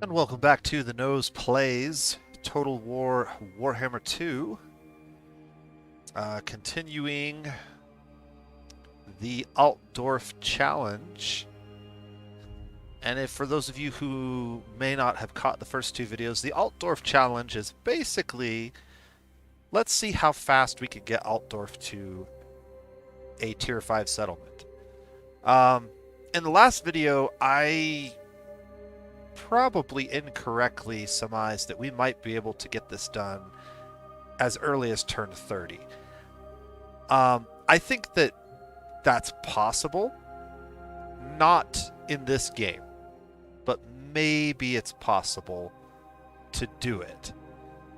And welcome back to the Nose Plays Total War Warhammer 2. Continuing the Altdorf challenge. And if for those of you who may not have caught the first two videos, the Altdorf challenge is basically, let's see how fast we can get Altdorf to a tier 5 settlement. In the last video, I probably incorrectly surmised that we might be able to get this done as early as turn 30. I think that that's possible. Not in this game, but maybe it's possible to do it.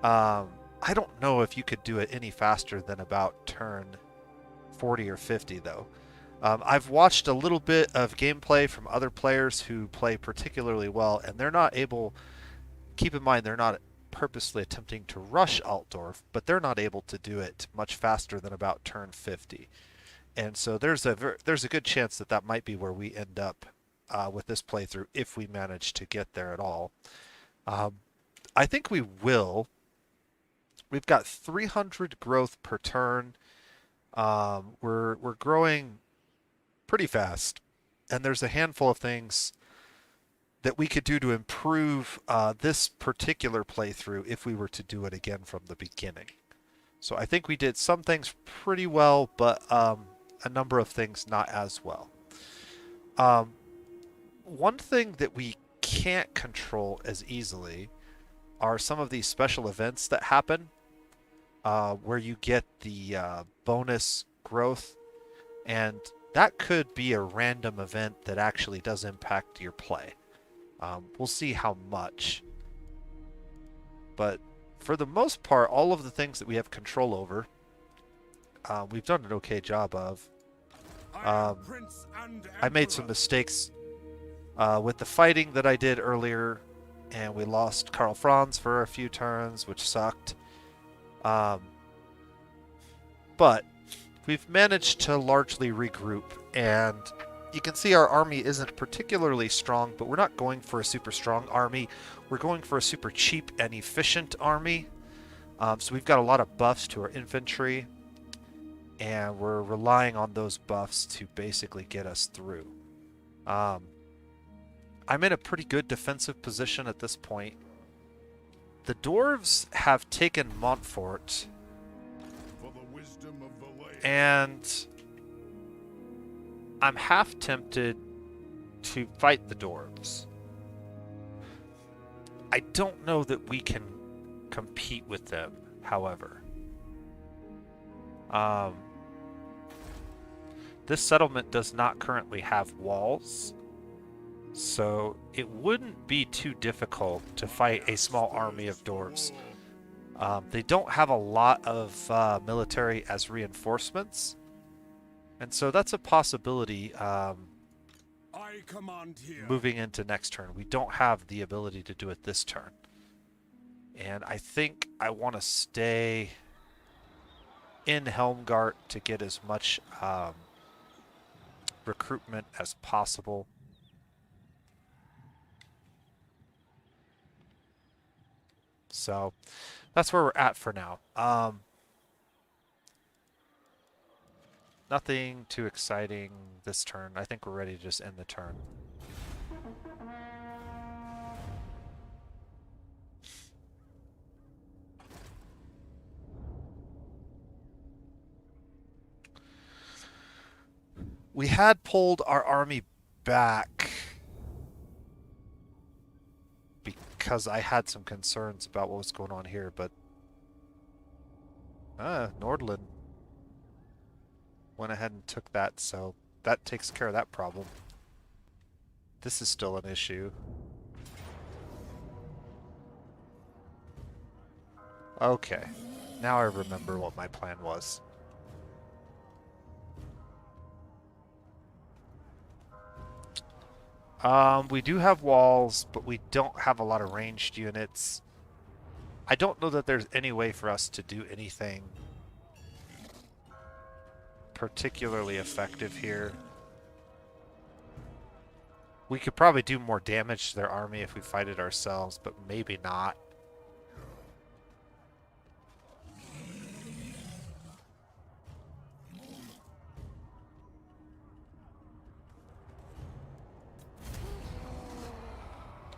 I don't know if you could do it any faster than about turn 40 or 50, though. I've watched a little bit of gameplay from other players who play particularly well, and they're not able, keep in mind, they're not purposely attempting to rush Altdorf, but they're not able to do it much faster than about turn 50. And so there's a good chance that that might be where we end up with this playthrough if we manage to get there at all. I think we will. We've got 300 growth per turn. We're growing pretty fast, and there's a handful of things that we could do to improve this particular playthrough if we were to do it again from the beginning. So I think we did some things pretty well, but a number of things not as well. One thing that we can't control as easily are some of these special events that happen where you get the bonus growth, and that could be a random event that actually does impact your play. We'll see how much. But for the most part, all of the things that we have control over, we've done an okay job of. I made some mistakes with the fighting that I did earlier, and we lost Karl Franz for a few turns, which sucked. But we've managed to largely regroup, and you can see our army isn't particularly strong, but we're not going for a super strong army. We're going for a super cheap and efficient army. So we've got a lot of buffs to our infantry, and we're relying on those buffs to basically get us through. I'm in a pretty good defensive position at this point. The dwarves have taken Montfort, and I'm half tempted to fight the dwarves. I don't know that we can compete with them, however. This settlement does not currently have walls, so it wouldn't be too difficult to fight a small army of dwarves. They don't have a lot of military as reinforcements, and so that's a possibility moving into next turn. We don't have the ability to do it this turn. And I think I want to stay in Helmgart to get as much recruitment as possible. So that's where we're at for now. Nothing too exciting this turn. I think we're ready to just end the turn. We had pulled our army back because I had some concerns about what was going on here, but Nordland went ahead and took that, so that takes care of that problem. This is still an issue. Okay, now I remember what my plan was. We do have walls, but we don't have a lot of ranged units. I don't know that there's any way for us to do anything particularly effective here. We could probably do more damage to their army if we fight it ourselves, but maybe not.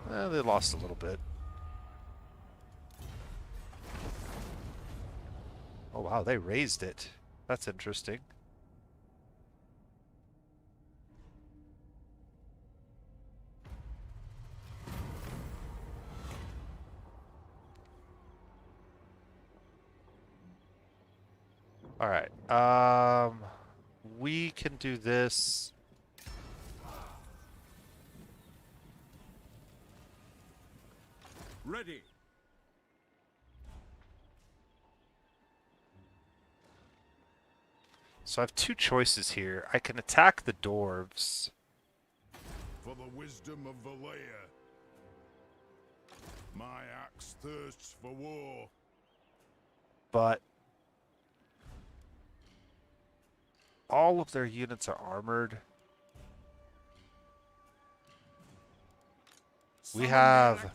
They lost a little bit. Oh wow, they raised it. That's interesting. All right. We can do this. Ready. So I have two choices here. I can attack the dwarves. For the wisdom of Valea. My axe thirsts for war. But all of their units are armored. We have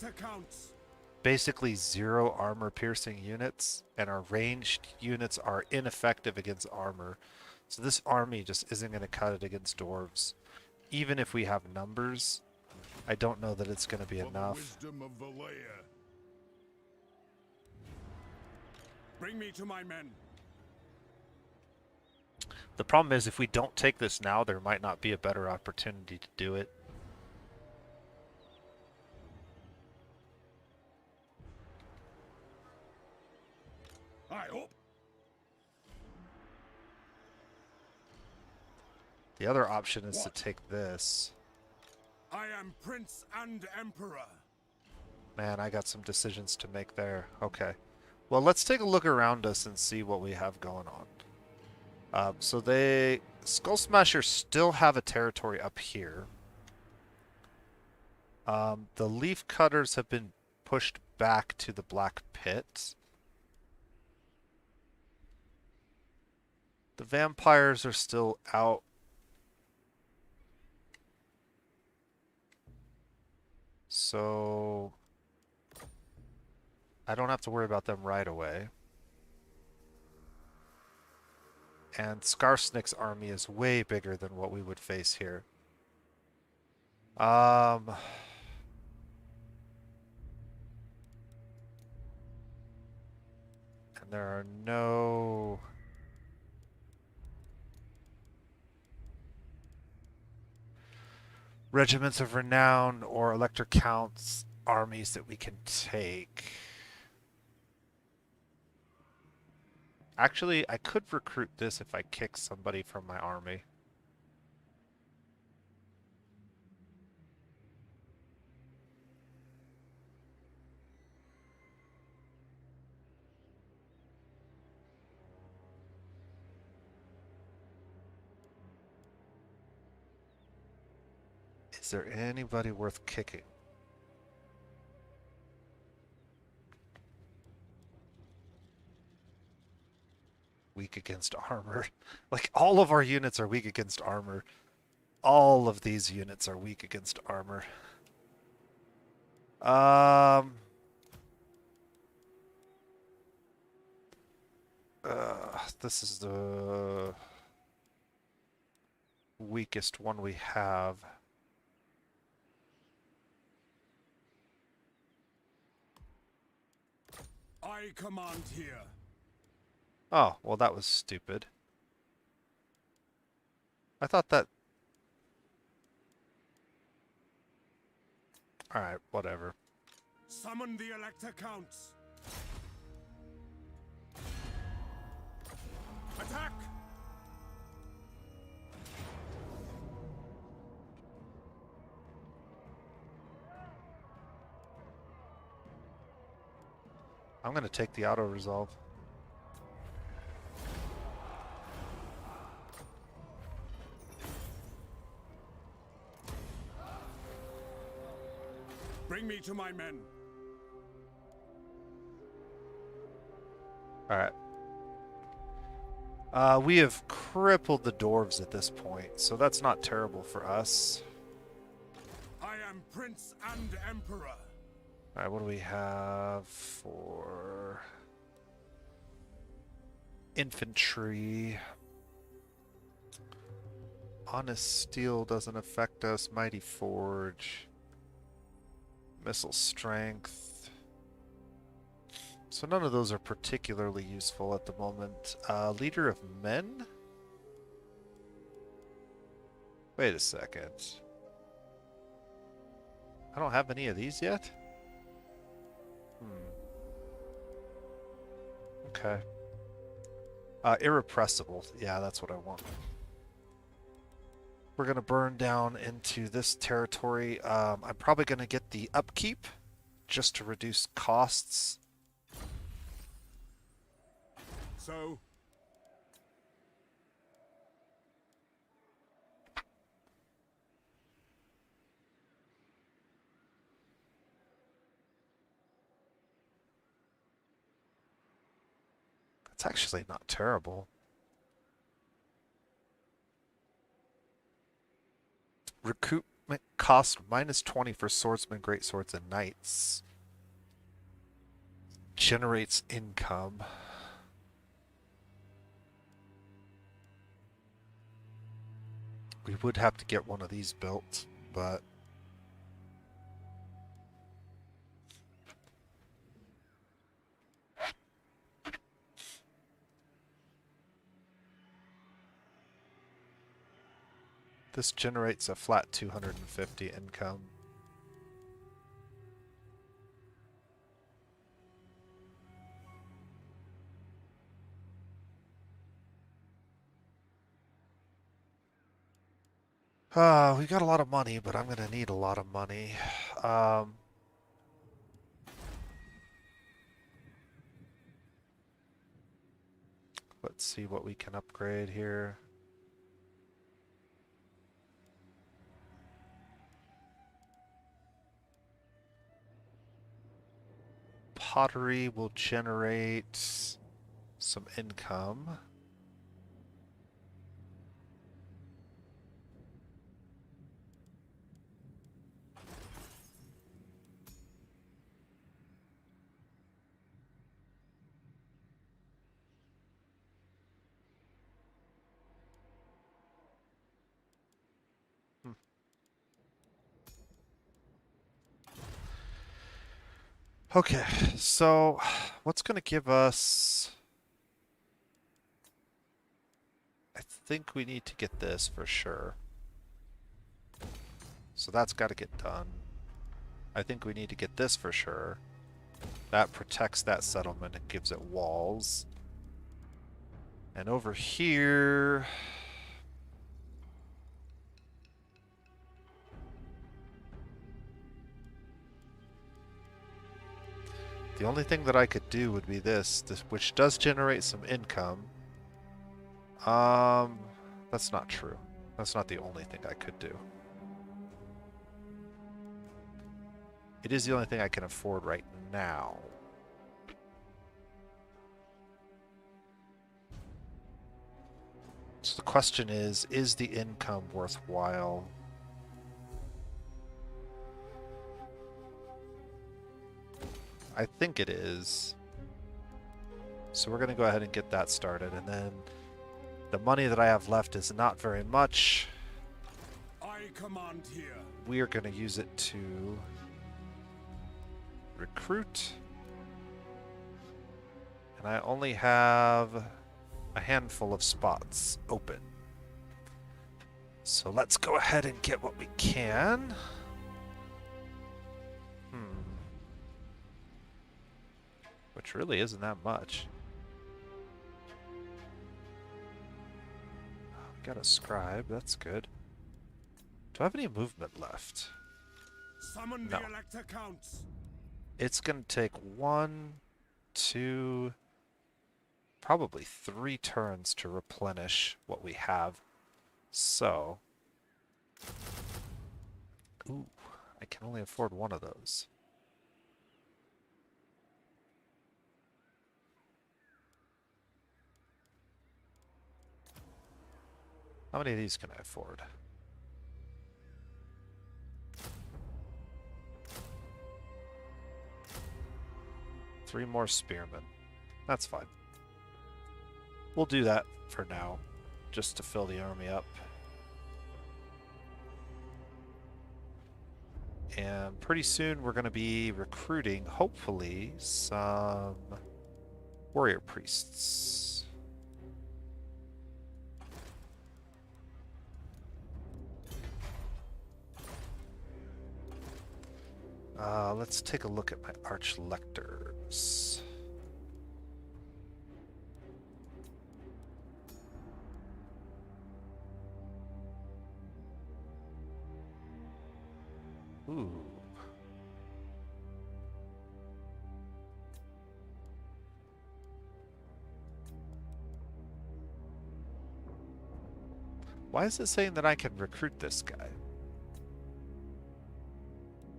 basically 0 armor-piercing units, and our ranged units are ineffective against armor. So this army just isn't going to cut it against dwarves. Even if we have numbers, I don't know that it's going to be enough. Wisdom of Valea. Bring me to my men. The problem is if we don't take this now, there might not be a better opportunity to do it. I hope. The other option is to take this. I am Prince and Emperor. Man, I got some decisions to make there. Okay. Well, let's take a look around us and see what we have going on. So they... Skull Smashers still have a territory up here. The Leaf Cutters have been pushed back to the Black Pit. The Vampires are still out. So I don't have to worry about them right away. And Skarsnik's army is way bigger than what we would face here. And there are no... regiments of renown or elector counts armies that we can take. Actually, I could recruit this if I kick somebody from my army. Is there anybody worth kicking? Weak against armor. Like, all of our units are weak against armor. All of these units are weak against armor. This is the weakest one we have. I command here. Oh, well that was stupid. I thought that... Alright, whatever. Summon the Elector Counts. Attack! I'm gonna take the auto-resolve. Bring me to my men. Alright. We have crippled the dwarves at this point, so that's not terrible for us. am Prince and Emperor. Alright, what do we have for infantry? Honest Steel doesn't affect us. Mighty Forge. Missile Strength. So none of those are particularly useful at the moment. Leader of Men? Wait a second. I don't have any of these yet? Okay. Irrepressible. Yeah, that's what I want. We're going to burn down into this territory. I'm probably going to get the upkeep just to reduce costs. So, That's actually not terrible. Recruitment cost -20 for swordsmen, greatswords, and knights. Generates income. We would have to get one of these built, but this generates a flat 250 income. We got a lot of money, but I'm gonna need a lot of money. Let's see what we can upgrade here. Pottery will generate some income. Okay, so what's going to give us... I think we need to get this for sure. So that's got to get done. I think we need to get this for sure. That protects that settlement and gives it walls. And over here... The only thing that I could do would be this, which does generate some income. That's not true. That's not the only thing I could do. It is the only thing I can afford right now. So the question is the income worthwhile? I think it is. So we're going to go ahead and get that started, and then the money that I have left is not very much. I command here. We are going to use it to recruit. And I only have a handful of spots open. So let's go ahead and get what we can. Which really isn't that much. Got a scribe, that's good. Do I have any movement left? Summon No. the Elector Counts. It's gonna take 1, 2, probably 3 turns to replenish what we have. So... Ooh, I can only afford one of those. How many of these can I afford? 3 more spearmen. That's fine. We'll do that for now, just to fill the army up. And pretty soon we're going to be recruiting, hopefully, some warrior priests. Let's take a look at my archlectors. Ooh. Why is it saying that I can recruit this guy?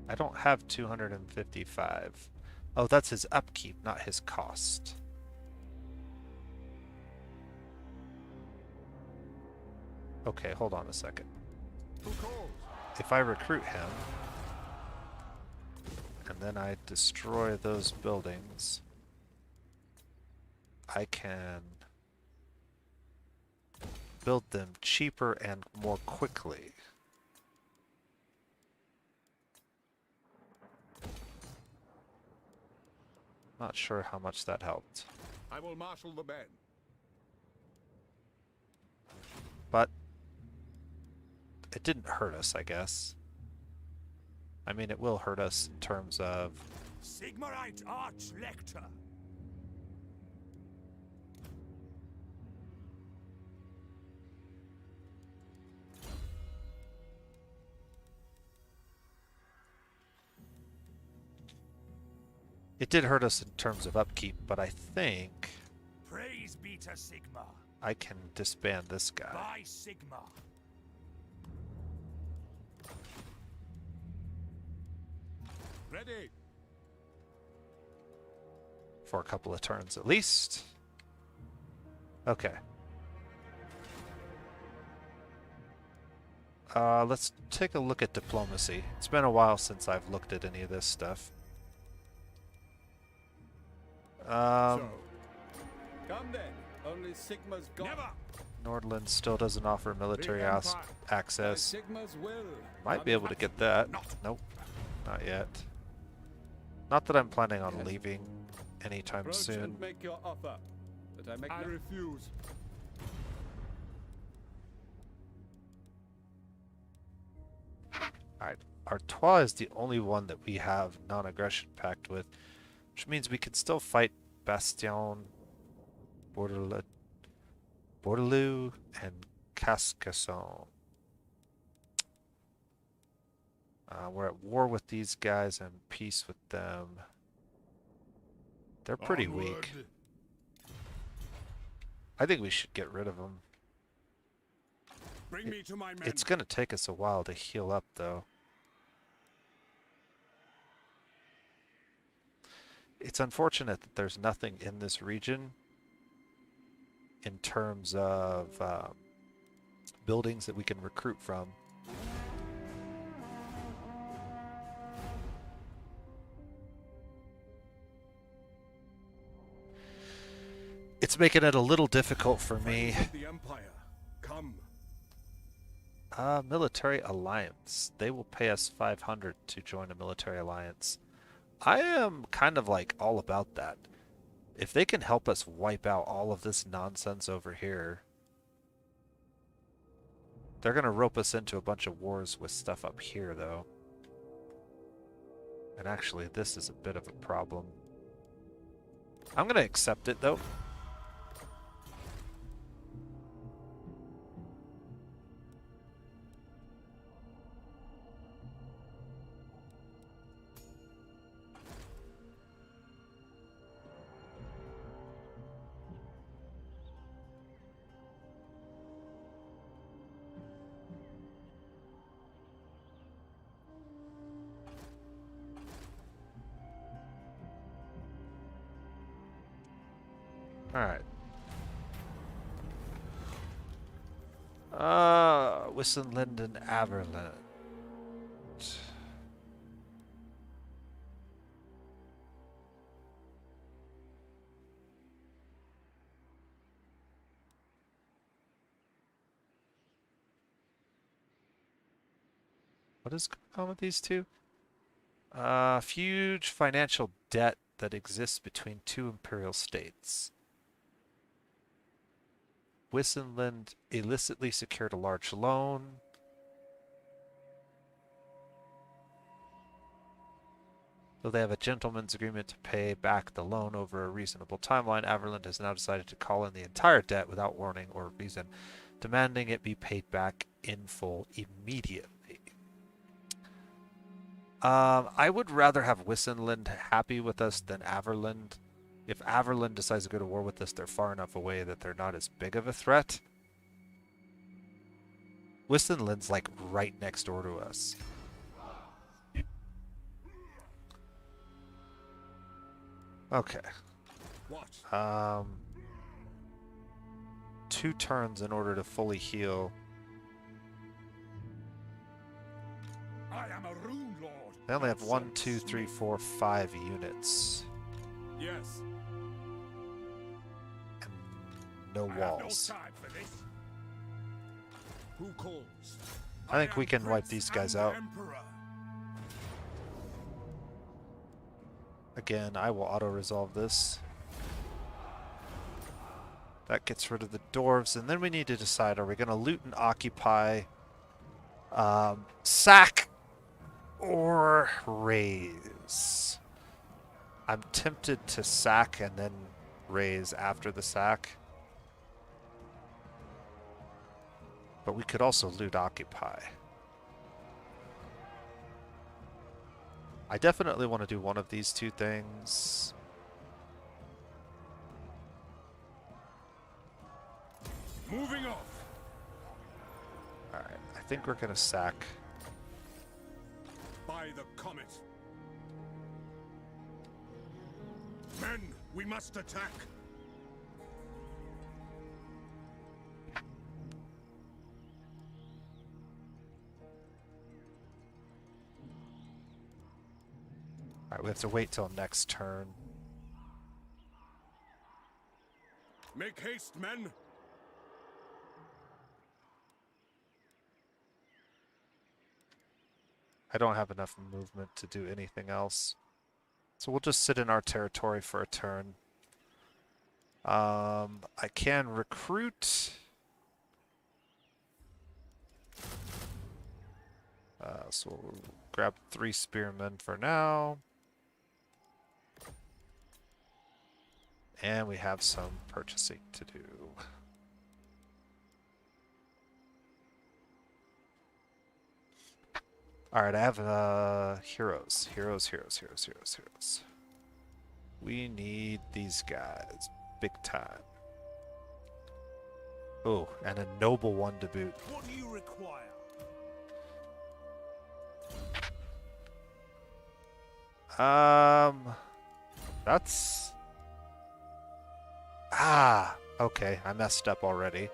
I don't have 255. Oh, that's his upkeep, not his cost. Okay, hold on a second. If I recruit him, and then I destroy those buildings, I can build them cheaper and more quickly. Not sure how much that helped. I will marshal the men. But it didn't hurt us, I guess. I mean, it will hurt us in terms of... Sigmarite Archlector. It did hurt us in terms of upkeep, but I think Praise be to Sigma. I can disband this guy. By Sigma. Ready. For a couple of turns at least. Okay. Let's take a look at diplomacy. It's been a while since I've looked at any of this stuff. So, come then. Only Sigma's got. Never. Nordland still doesn't offer military The Empire. access. Sigma's will. Might be able to get that. Nope, not yet. Not that I'm planning on Yes. leaving anytime Approach soon. and make your offer. But I make I no... refuse. Alright, Artois is the only one that we have non-aggression pact with, which means we can still fight Bastion, Bordelou, and Cascasson. We're at war with these guys and peace with them. They're pretty weak. Onward. I think we should get rid of them. Bring me to my men. It's going to take us a while to heal up, though. It's unfortunate that there's nothing in this region in terms of buildings that we can recruit from. It's making it a little difficult for me. Friends of the Empire. Come. Military alliance. They will pay us 500 to join a military alliance. I am kind of like all about that. If they can help us wipe out all of this nonsense over here, they're going to rope us into a bunch of wars with stuff up here, though. And actually, this is a bit of a problem. I'm going to accept it, though. Alright. Wissenland and Averland. What is going on with these two? Huge financial debt that exists between two imperial states. Wissenland illicitly secured a large loan. Though they have a gentleman's agreement to pay back the loan over a reasonable timeline, Averland has now decided to call in the entire debt without warning or reason, demanding it be paid back in full immediately. I would rather have Wissenland happy with us than Averland. If Averland decides to go to war with us, they're far enough away that they're not as big of a threat. Wissenland's like right next door to us. Okay. What? 2 turns in order to fully heal. I am a rune lord. They only have 1, 2, 3, 4, 5 units. Yes. And no I have no walls. time for this. Who calls? I think am we can wipe Prince these guys and out. Emperor. Again, I will auto-resolve this. That gets rid of the dwarves, and then we need to decide, are we going to loot and occupy, sack, or raise? I'm tempted to sack and then raise after the sack. But we could also loot occupy. I definitely want to do one of these two things. Moving off. Alright, I think we're going to sack. By the comet. Men, we must attack. Alright, we have to wait till next turn. Make haste, men. I don't have enough movement to do anything else. So we'll just sit in our territory for a turn. I can recruit. So we'll grab 3 spearmen for now. And we have some purchasing to do. Alright, I have heroes. Heroes. We need these guys. Big time. Oh, and a noble one to boot. What do you require? That's... okay, I messed up already.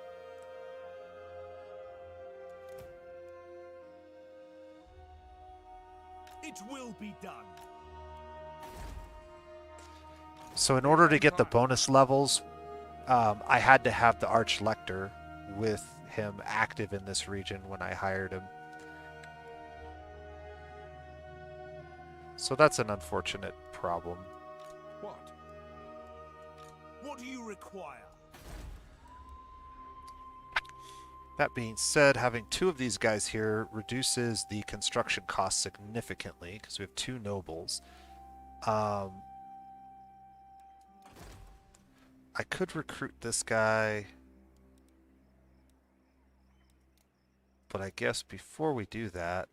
It will be done. So in order to get the bonus levels, I had to have the Archlector with him active in this region when I hired him. So that's an unfortunate problem. What? What do you require? That being said, having 2 of these guys here reduces the construction cost significantly because we have 2 nobles. I could recruit this guy, but I guess before we do that,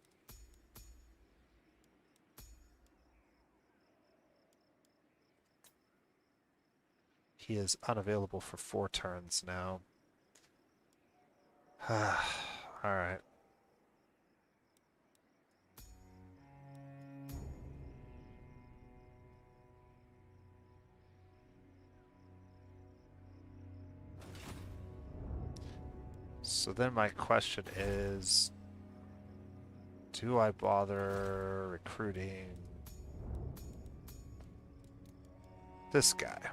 he is unavailable for 4 turns now. Alright. So then my question is, do I bother recruiting this guy?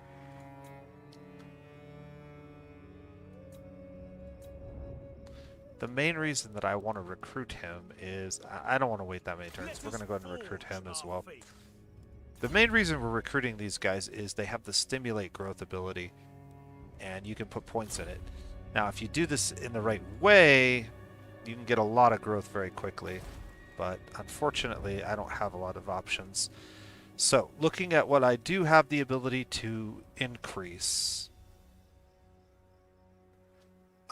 The main reason that I want to recruit him is I don't want to wait that many turns. We're going to go ahead and recruit him as well. The main reason we're recruiting these guys is they have the stimulate growth ability, and you can put points in it. Now, if you do this in the right way, you can get a lot of growth very quickly, but unfortunately, I don't have a lot of options. So, looking at what I do have the ability to increase,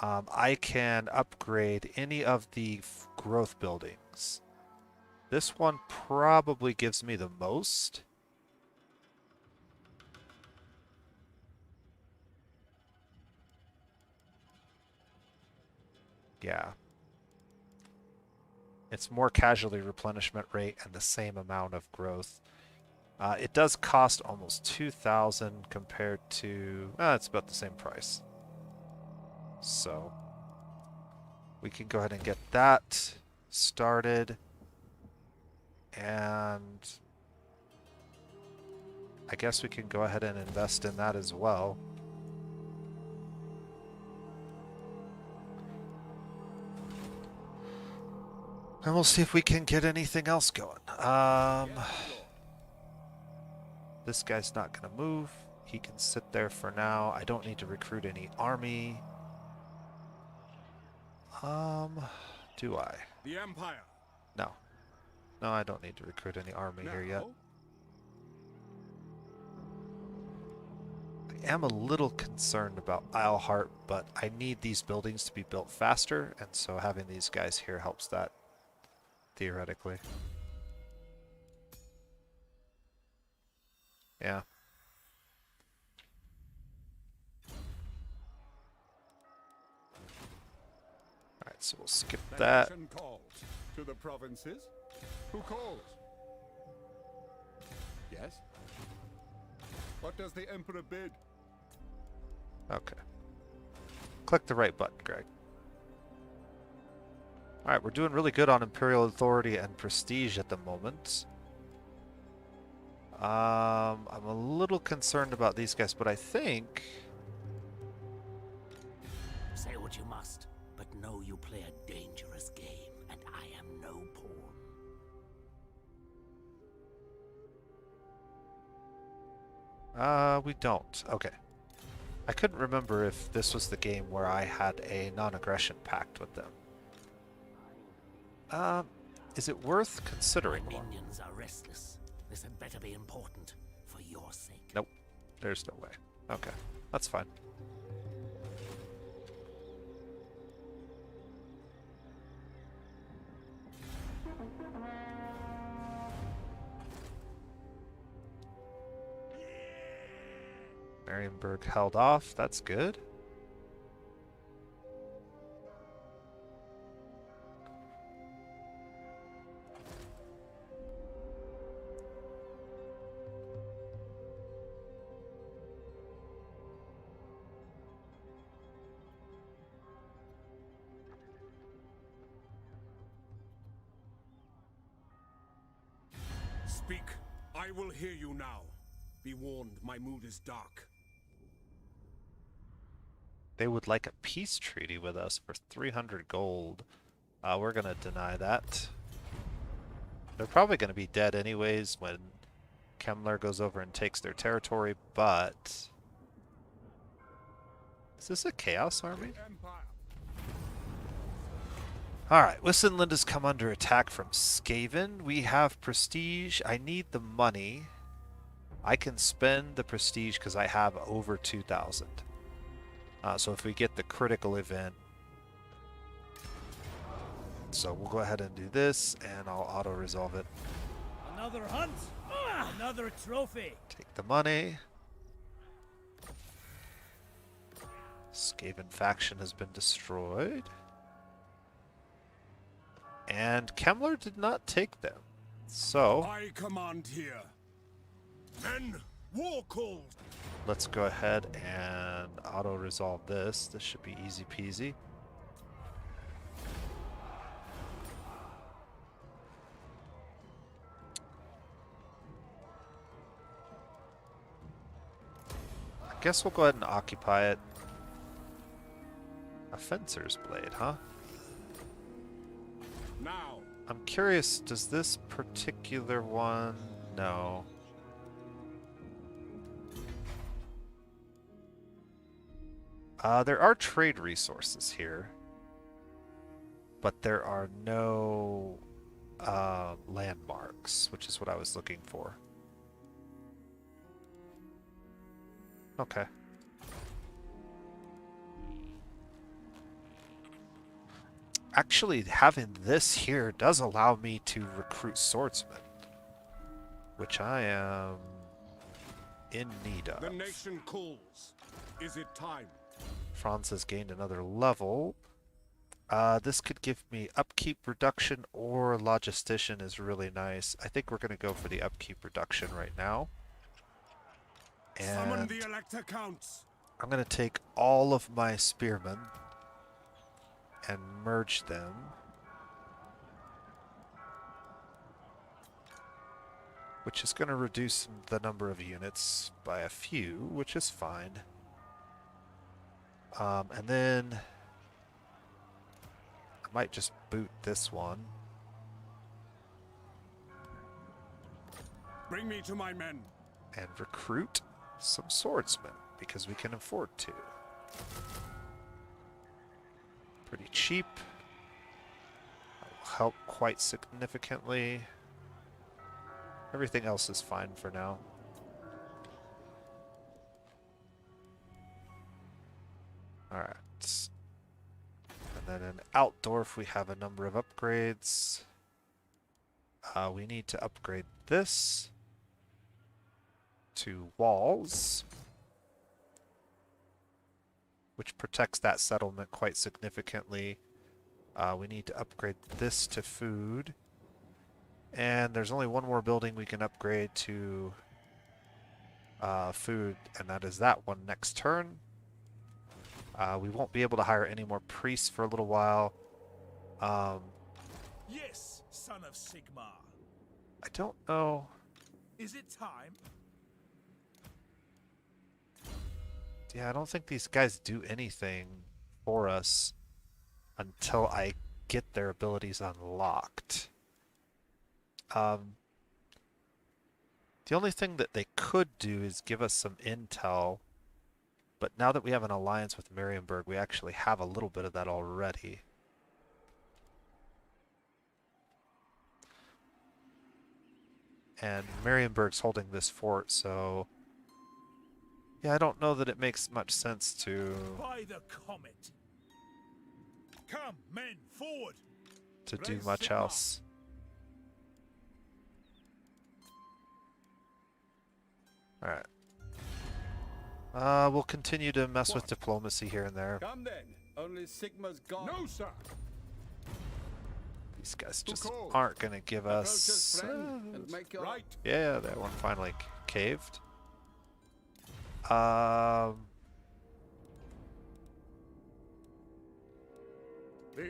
I can upgrade any of the growth buildings. This one probably gives me the most. Yeah. It's more casualty replenishment rate and the same amount of growth. It does cost almost 2,000 compared to... it's about the same price. So, we can go ahead and get that started. And I guess we can go ahead and invest in that as well. And we'll see if we can get anything else going. This guy's not going to move. He can sit there for now. I don't need to recruit any army. Do I? The Empire. No. No, I don't need to recruit any army here yet. I am a little concerned about Isleheart, but I need these buildings to be built faster, and so having these guys here helps that, theoretically. Yeah. Alright, so we'll skip that. Calls to the provinces. Who calls? Yes. What does the Emperor bid? Okay. Click the right button, Greg. Alright, we're doing really good on Imperial Authority and Prestige at the moment. I'm a little concerned about these guys, but I think... Say what you must, but know you play a dangerous game, and I am no pawn. We don't. Okay. I couldn't remember if this was the game where I had a non-aggression pact with them. Is it worth considering? My minions are restless. This had better be important for your sake. Nope. There's no way. Okay. That's fine. Marienburg held off. That's good. Speak. I will hear you now. Be warned, my mood is dark. They would like a peace treaty with us for 300 gold. We're going to deny that. They're probably going to be dead anyways when Kemmler goes over and takes their territory, but... Is this a Chaos Army? Alright, Wissenland has come under attack from Skaven. We have Prestige. I need the money. I can spend the Prestige because I have over 2,000. So if we get the critical event... So we'll go ahead and do this, and I'll auto-resolve it. Another hunt! Another trophy! Take the money. Skaven faction has been destroyed. And Kemmler did not take them. So... I command here. Men, war calls! Let's go ahead and auto-resolve this. This should be easy peasy. I guess we'll go ahead and occupy it. A fencer's blade, huh? Now. I'm curious, does this particular one... No. There are trade resources here, but there are no landmarks, which is what I was looking for. Okay. Actually, having this here does allow me to recruit swordsmen, which I am in need of. The nation calls. Is it time? Franz has gained another level. This could give me upkeep reduction, or logistician is really nice. I think we're going to go for the upkeep reduction right now. Summon And the Elector Counts. I'm going to take all of my spearmen and merge them. Which is going to reduce the number of units by a few, which is fine. And then I might just boot this one. Bring me to my men. And recruit some swordsmen, because we can afford to. Pretty cheap. That will help quite significantly. Everything else is fine for now. Alright. And then in Altdorf we have a number of upgrades. We need to upgrade this to walls, which protects that settlement quite significantly. We need to upgrade this to food. And there's only one more building we can upgrade to food, and that is that one next turn. We won't be able to hire any more priests for a little while. Yes, son of Sigmar. I don't know. Is it time? Yeah, I don't think these guys do anything for us until I get their abilities unlocked. The only thing that they could do is give us some intel, but now that we have an alliance with Marienburg, we actually have a little bit of that already. And Marienburg's holding this fort, so yeah, I don't know that it makes much sense to By the comet. Come, men, forward. do much else. Alright. We'll continue to mess with diplomacy here and there. Come then. Only Sigma's gone. No, sir. These guys just call. aren't gonna give Approach us... us, friend, and make your Right. yeah, that one finally caved. The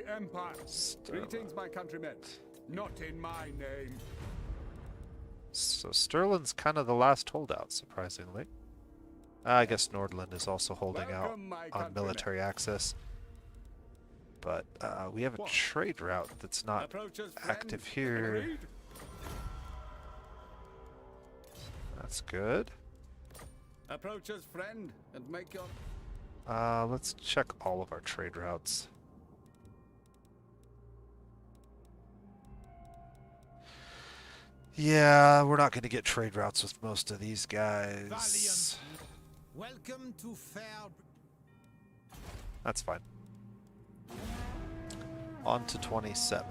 Empire. Greetings, my countrymen. Not in my name. So Stirland's kind of the last holdout, surprisingly. I guess Nordland is also holding Welcome, my out on countrymen. military access. But we have a What? trade route that's not Approach us, friend, active and here. read. That's good. Approach us, friend, and make your... Let's check all of our trade routes. Yeah, we're not going to get trade routes with most of these guys. Valiant. Welcome to fair. That's fine. On to 27.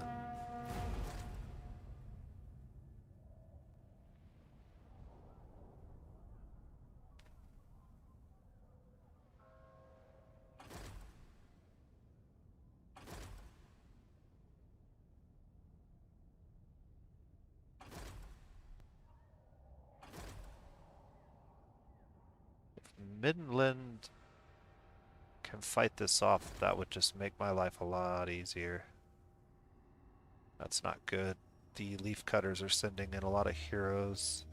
Midland can fight this off, that would just make my life a lot easier. That's not good. The leaf cutters are sending in a lot of heroes.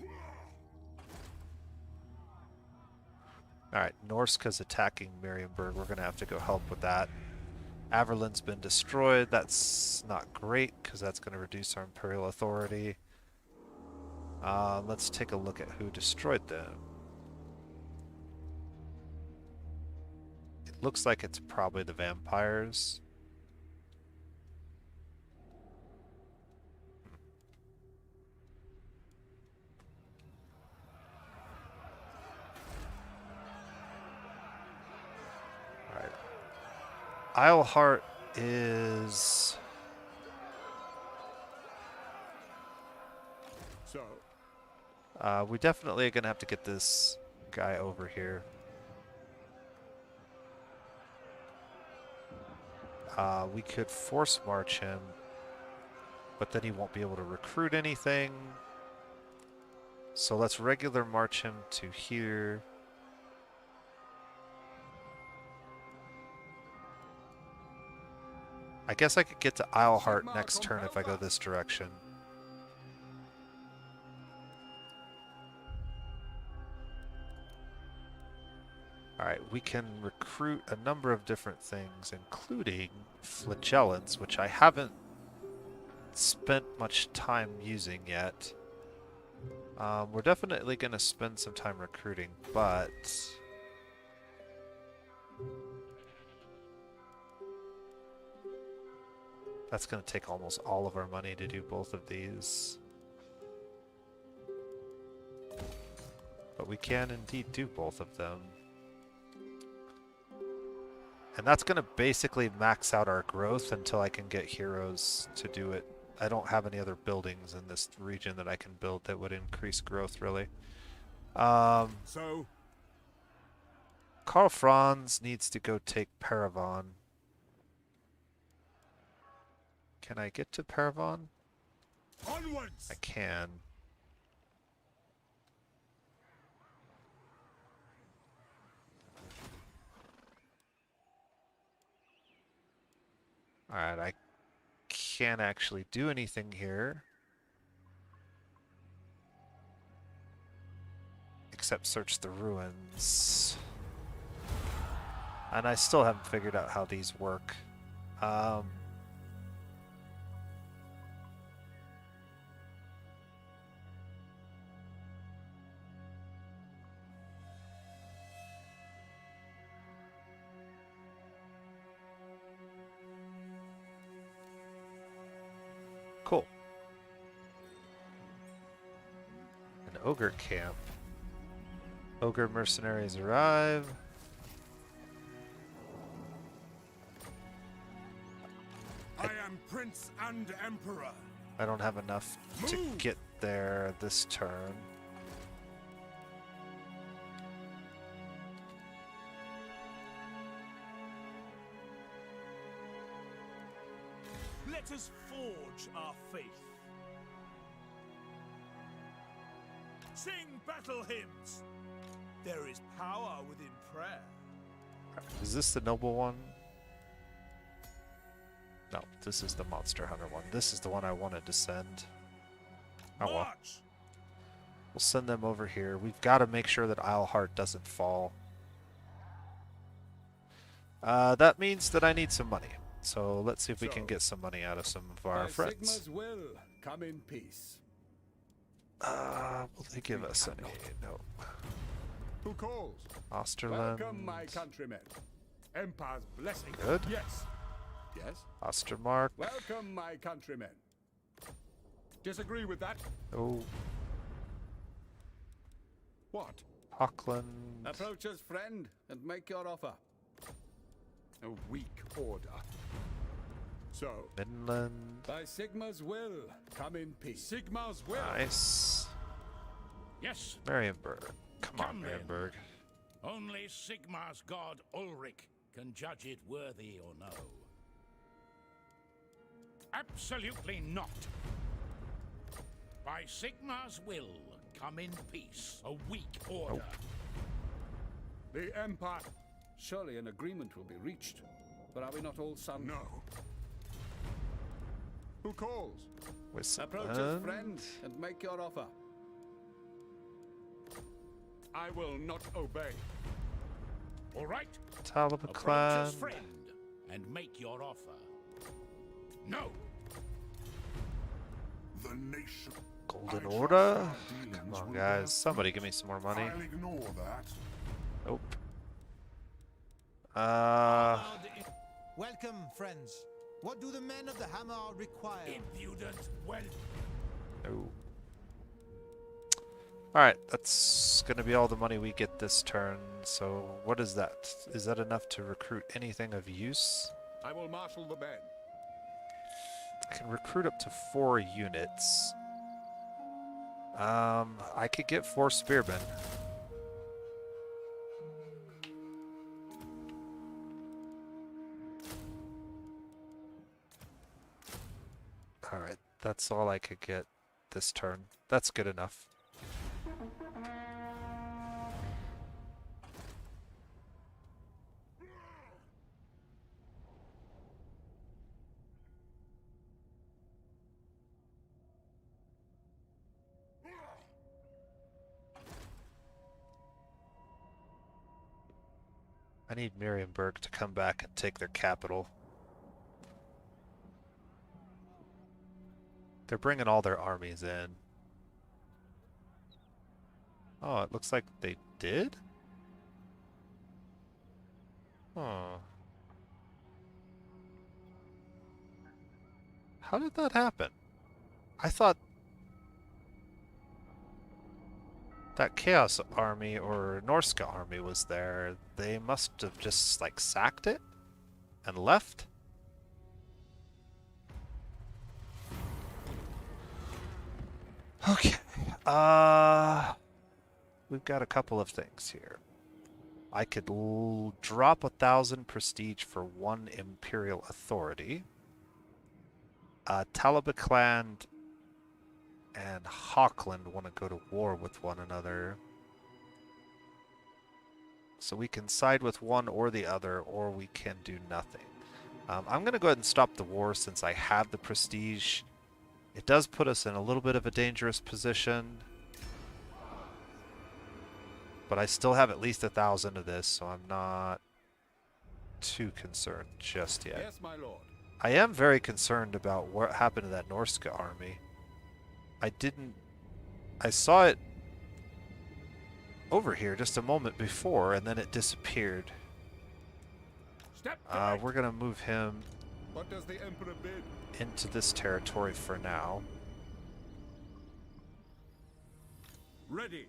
Alright, Norska's attacking Marienburg. We're going to have to go help with that. Averlin's been destroyed. That's not great because that's going to reduce our imperial authority. Let's take a look at who destroyed them. It looks like it's probably the vampires. Alright. Isleheart is... So, we definitely are going to have to get this guy over here. We could force march him, but then he won't be able to recruit anything. So let's regular march him to here. I guess I could get to Isleheart next turn if I go this direction. Alright, we can recruit a number of different things, including flagellants, which I haven't spent much time using yet. We're definitely going to spend some time recruiting, but... that's going to take almost all of our money to do both of these. But we can indeed do both of them. And that's going to basically max out our growth until I can get heroes to do it. I don't have any other buildings in this region that I can build that would increase growth, really. So, Karl Franz needs to go take Paravon. Can I get to Paravon? onwards! I can. Alright, I can't actually do anything here. Except search the ruins. And I still haven't figured out how these work. Cool. An ogre camp. Ogre mercenaries arrive. I am Prince and Emperor. I don't have enough to Move! get there this turn. Let us forge our faith. Sing battle hymns. There is power within prayer. Is this the noble one? No, this is the monster hunter one. This is the one I wanted to send. Oh well. March! We'll send them over here. We've got to make sure that Isleheart doesn't fall. That means that I need some money. So let's see if we can get some money out of some of our by friends. Sigma's will, come in peace. Will they give us any? No. Who calls? Osterland. Welcome, my countrymen. Empire's blessing. Good. Yes. Yes. Ostermark. Welcome, my countrymen. Disagree with that? Oh, What? Hockland. Approach us, friend, and make your offer. A weak order. So, Midland. by Sigma's will, come in peace. Sigma's will. Nice. Yes, Marienburg. Come on, Come then. Marienburg. only Sigmar's god Ulrich can judge it worthy or no. Absolutely not. By Sigmar's will, come in peace. A weak order. The Empire. Surely an agreement will be reached. But are we not all sons? No. Who calls? Approach us, Wisland. friend, and make your offer. I will not obey. All right, Talbot approach clan. us, friend, and make your offer. No! The nation. Golden I trust Order? our Come dealings on, will guys. bear Somebody fruit. give me some more money. I'll ignore that. Nope. Welcome, friends. What do the men of the hammer require? Impudent well. No. Alright, that's gonna be all the money we get this turn. So, what is that? Is that enough to recruit anything of use? I will marshal the men. I can recruit up to 4 units. I could get 4 spearmen. Alright, that's all I could get this turn. That's good enough. I need Miriamburg to come back and take their capital. They're bringing all their armies in. Oh, it looks like they did? Huh. How did that happen? I thought that Chaos Army or Norska Army was there. They must have just, like, sacked it and left? Okay. We've got a couple of things here. I could drop 1,000 prestige for 1 Imperial Authority. Talabecland and Hawkland want to go to war with one another. So we can side with one or the other, or we can do nothing. I'm going to go ahead and stop the war since I have the prestige. It does put us in a little bit of a dangerous position. But I still have at least 1,000 of this, so I'm not too concerned just yet. Yes, my lord. I am very concerned about what happened to that Norska army. I saw it over here just a moment before, and then it disappeared. Step back. We're gonna move him What does the Emperor bid? into this territory for now. Ready.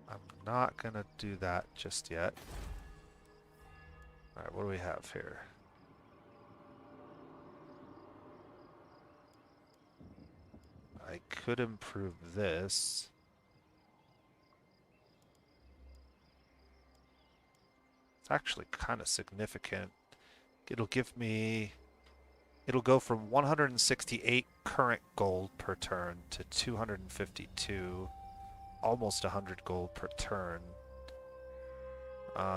I'm not gonna do that just yet. Alright, what do we have here? I could improve this. It's actually kind of significant. It'll give me... It'll go from 168 current gold per turn to 252. Almost 100 gold per turn.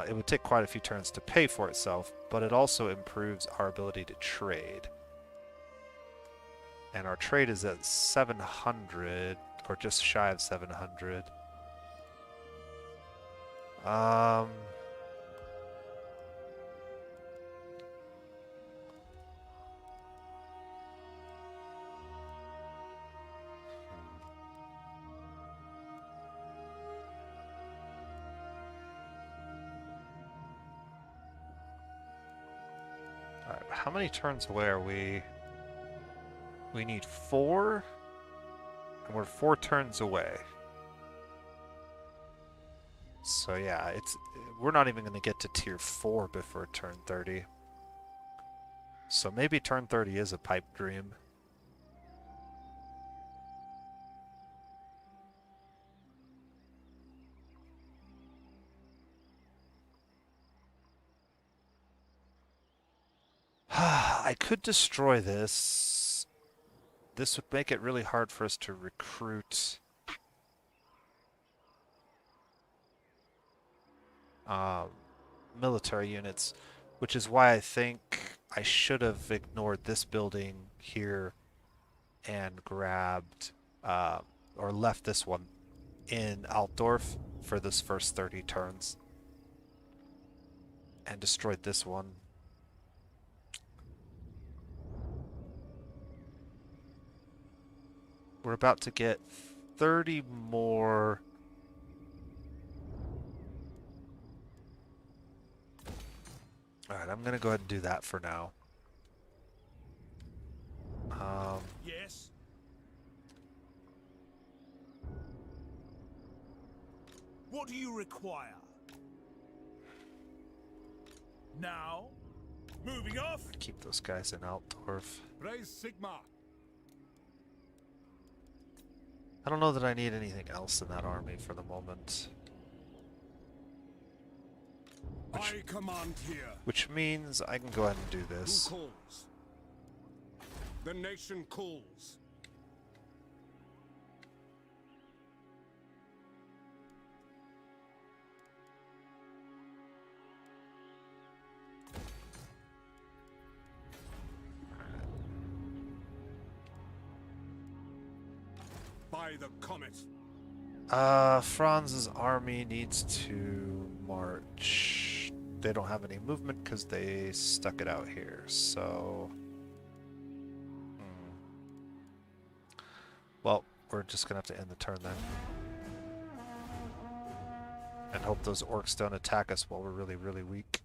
It would take quite a few turns to pay for itself, but it also improves our ability to trade. And our trade is at 700, or just shy of 700. Alright, how many turns away are we? We need 4, and we're 4 turns away. So yeah, we're not even going to get to tier 4 before turn 30. So maybe turn 30 is a pipe dream. I could destroy this. This would make it really hard for us to recruit military units, which is why I think I should have ignored this building here and grabbed or left this one in Altdorf for this first 30 turns and destroyed this one we're about to get 30 more. Alright, I'm gonna go ahead and do that for now. Yes. What do you require? Now? Moving off? Keep those guys in Altdorf. Praise Sigma. I don't know that I need anything else in that army for the moment. I command here. Which means I can go ahead and do Who this. calls? The nation calls. By the comet. Franz's army needs to march. They don't have any movement because they stuck it out here, so... Well, we're just gonna have to end the turn then. And hope those orcs don't attack us while we're really, really weak.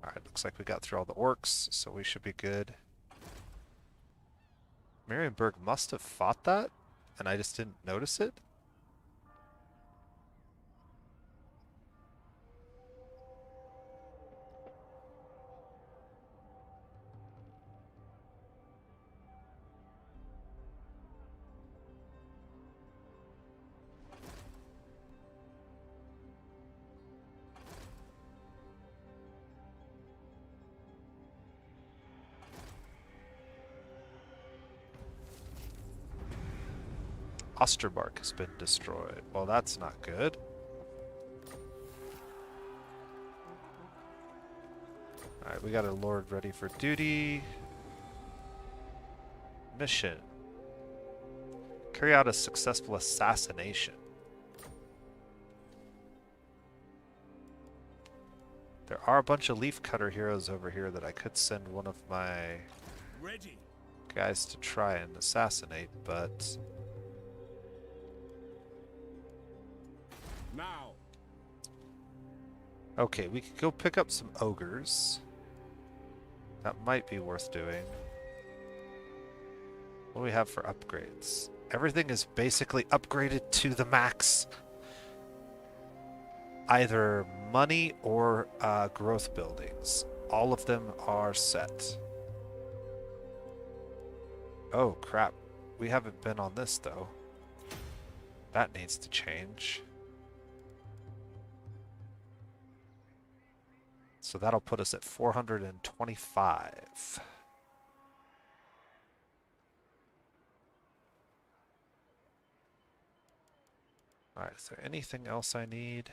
Alright, looks like we got through all the orcs, so we should be good. Marienburg must have fought that, and I just didn't notice it. Ostermark has been destroyed. Well, that's not good. Alright, we got a lord ready for duty. Mission. Carry out a successful assassination. There are a bunch of leafcutter heroes over here that I could send one of my Ready. guys to try and assassinate, but... Now. Okay, we could go pick up some ogres. That might be worth doing. What do we have for upgrades? Everything is basically upgraded to the max. Either money or growth buildings. All of them are set. Oh crap. We haven't been on this though. That needs to change. So that'll put us at 425. Alright, is there anything else I need?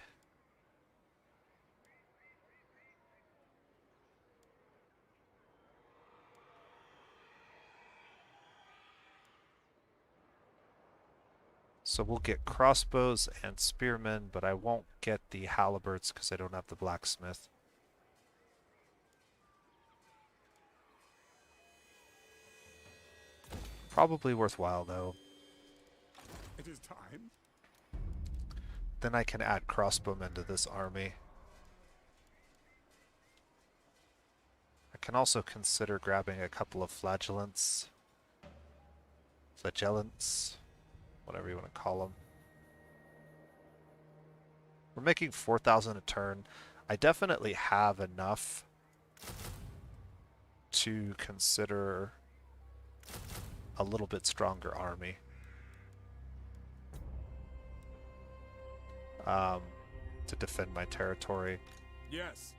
So we'll get crossbows and spearmen, but I won't get the halberds because I don't have the blacksmith. Probably worthwhile though. It is time. Then I can add crossbowmen to this army. I can also consider grabbing a couple of flagellants. Flagellants. Whatever you want to call them. We're making 4,000 a turn. I definitely have enough to consider a little bit stronger army. To defend my territory. Yes.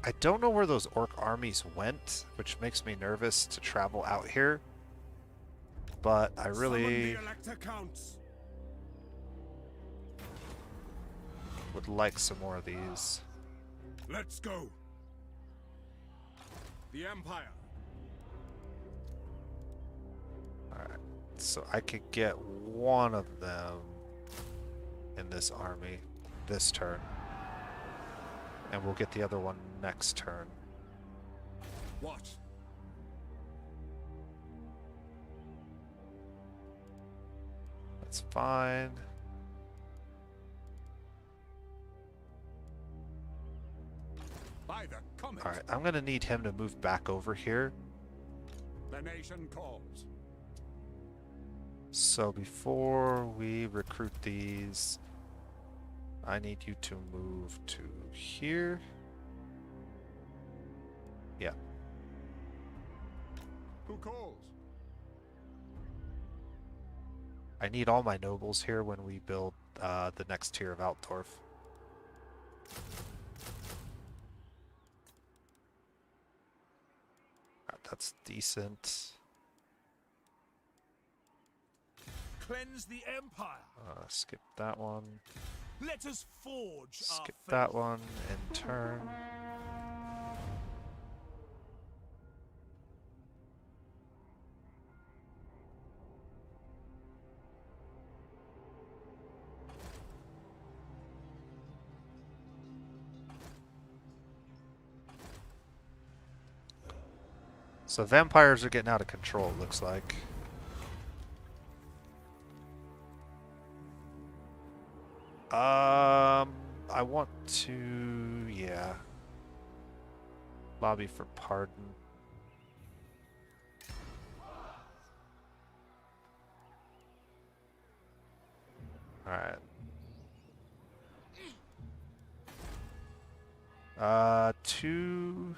I don't know where those orc armies went, which makes me nervous to travel out here. But I really Summon the Elector Counts. would like some more of these. Let's go. The Empire. Alright, so I could get one of them in this army this turn. And we'll get the other one next turn. What? That's fine. By the comet, Alright, I'm gonna need him to move back over here. the nation calls. So before we recruit these, I need you to move to here. Yeah. Who calls? I need all my nobles here when we build the next tier of Altdorf. That's decent. Cleanse the Empire. Skip that one. Let us forge our Skip faith. that one in turn. So vampires are getting out of control, it looks like. I want to, yeah. Lobby for pardon. Alright. 2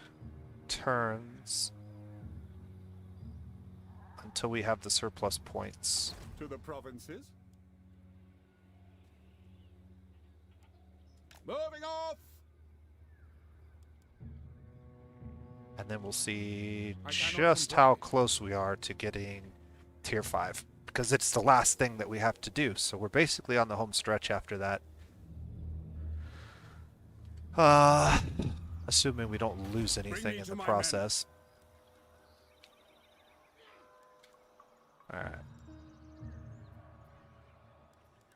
turns until we have the surplus points. To the provinces. Moving off! And then we'll see I cannot just how comply. close we are to getting tier 5. Because it's the last thing that we have to do. So we're basically on the home stretch after that. Assuming we don't lose anything in to the my process. Alright.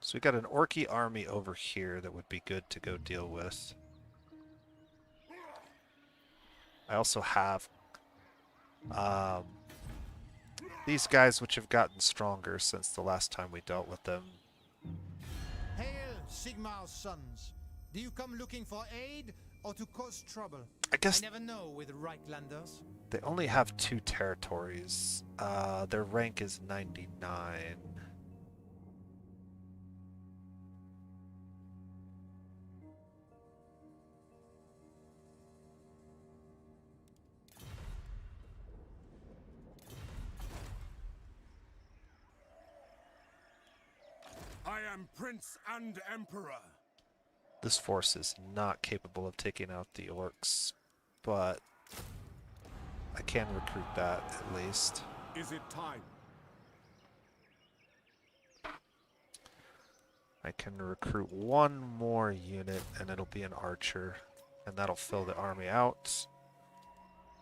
So we got an Orky army over here that would be good to go deal with. I also have these guys which have gotten stronger since the last time we dealt with them. Hail, Sigmar's sons. Do you come looking for aid or to cause trouble? I guess I never know with Reichlanders. they only have 2 territories. Their rank is 99. I am Prince and Emperor. This force is not capable of taking out the orcs, but I can recruit that at least. Is it time? I can recruit 1 more unit and it'll be an archer, and that'll fill the army out.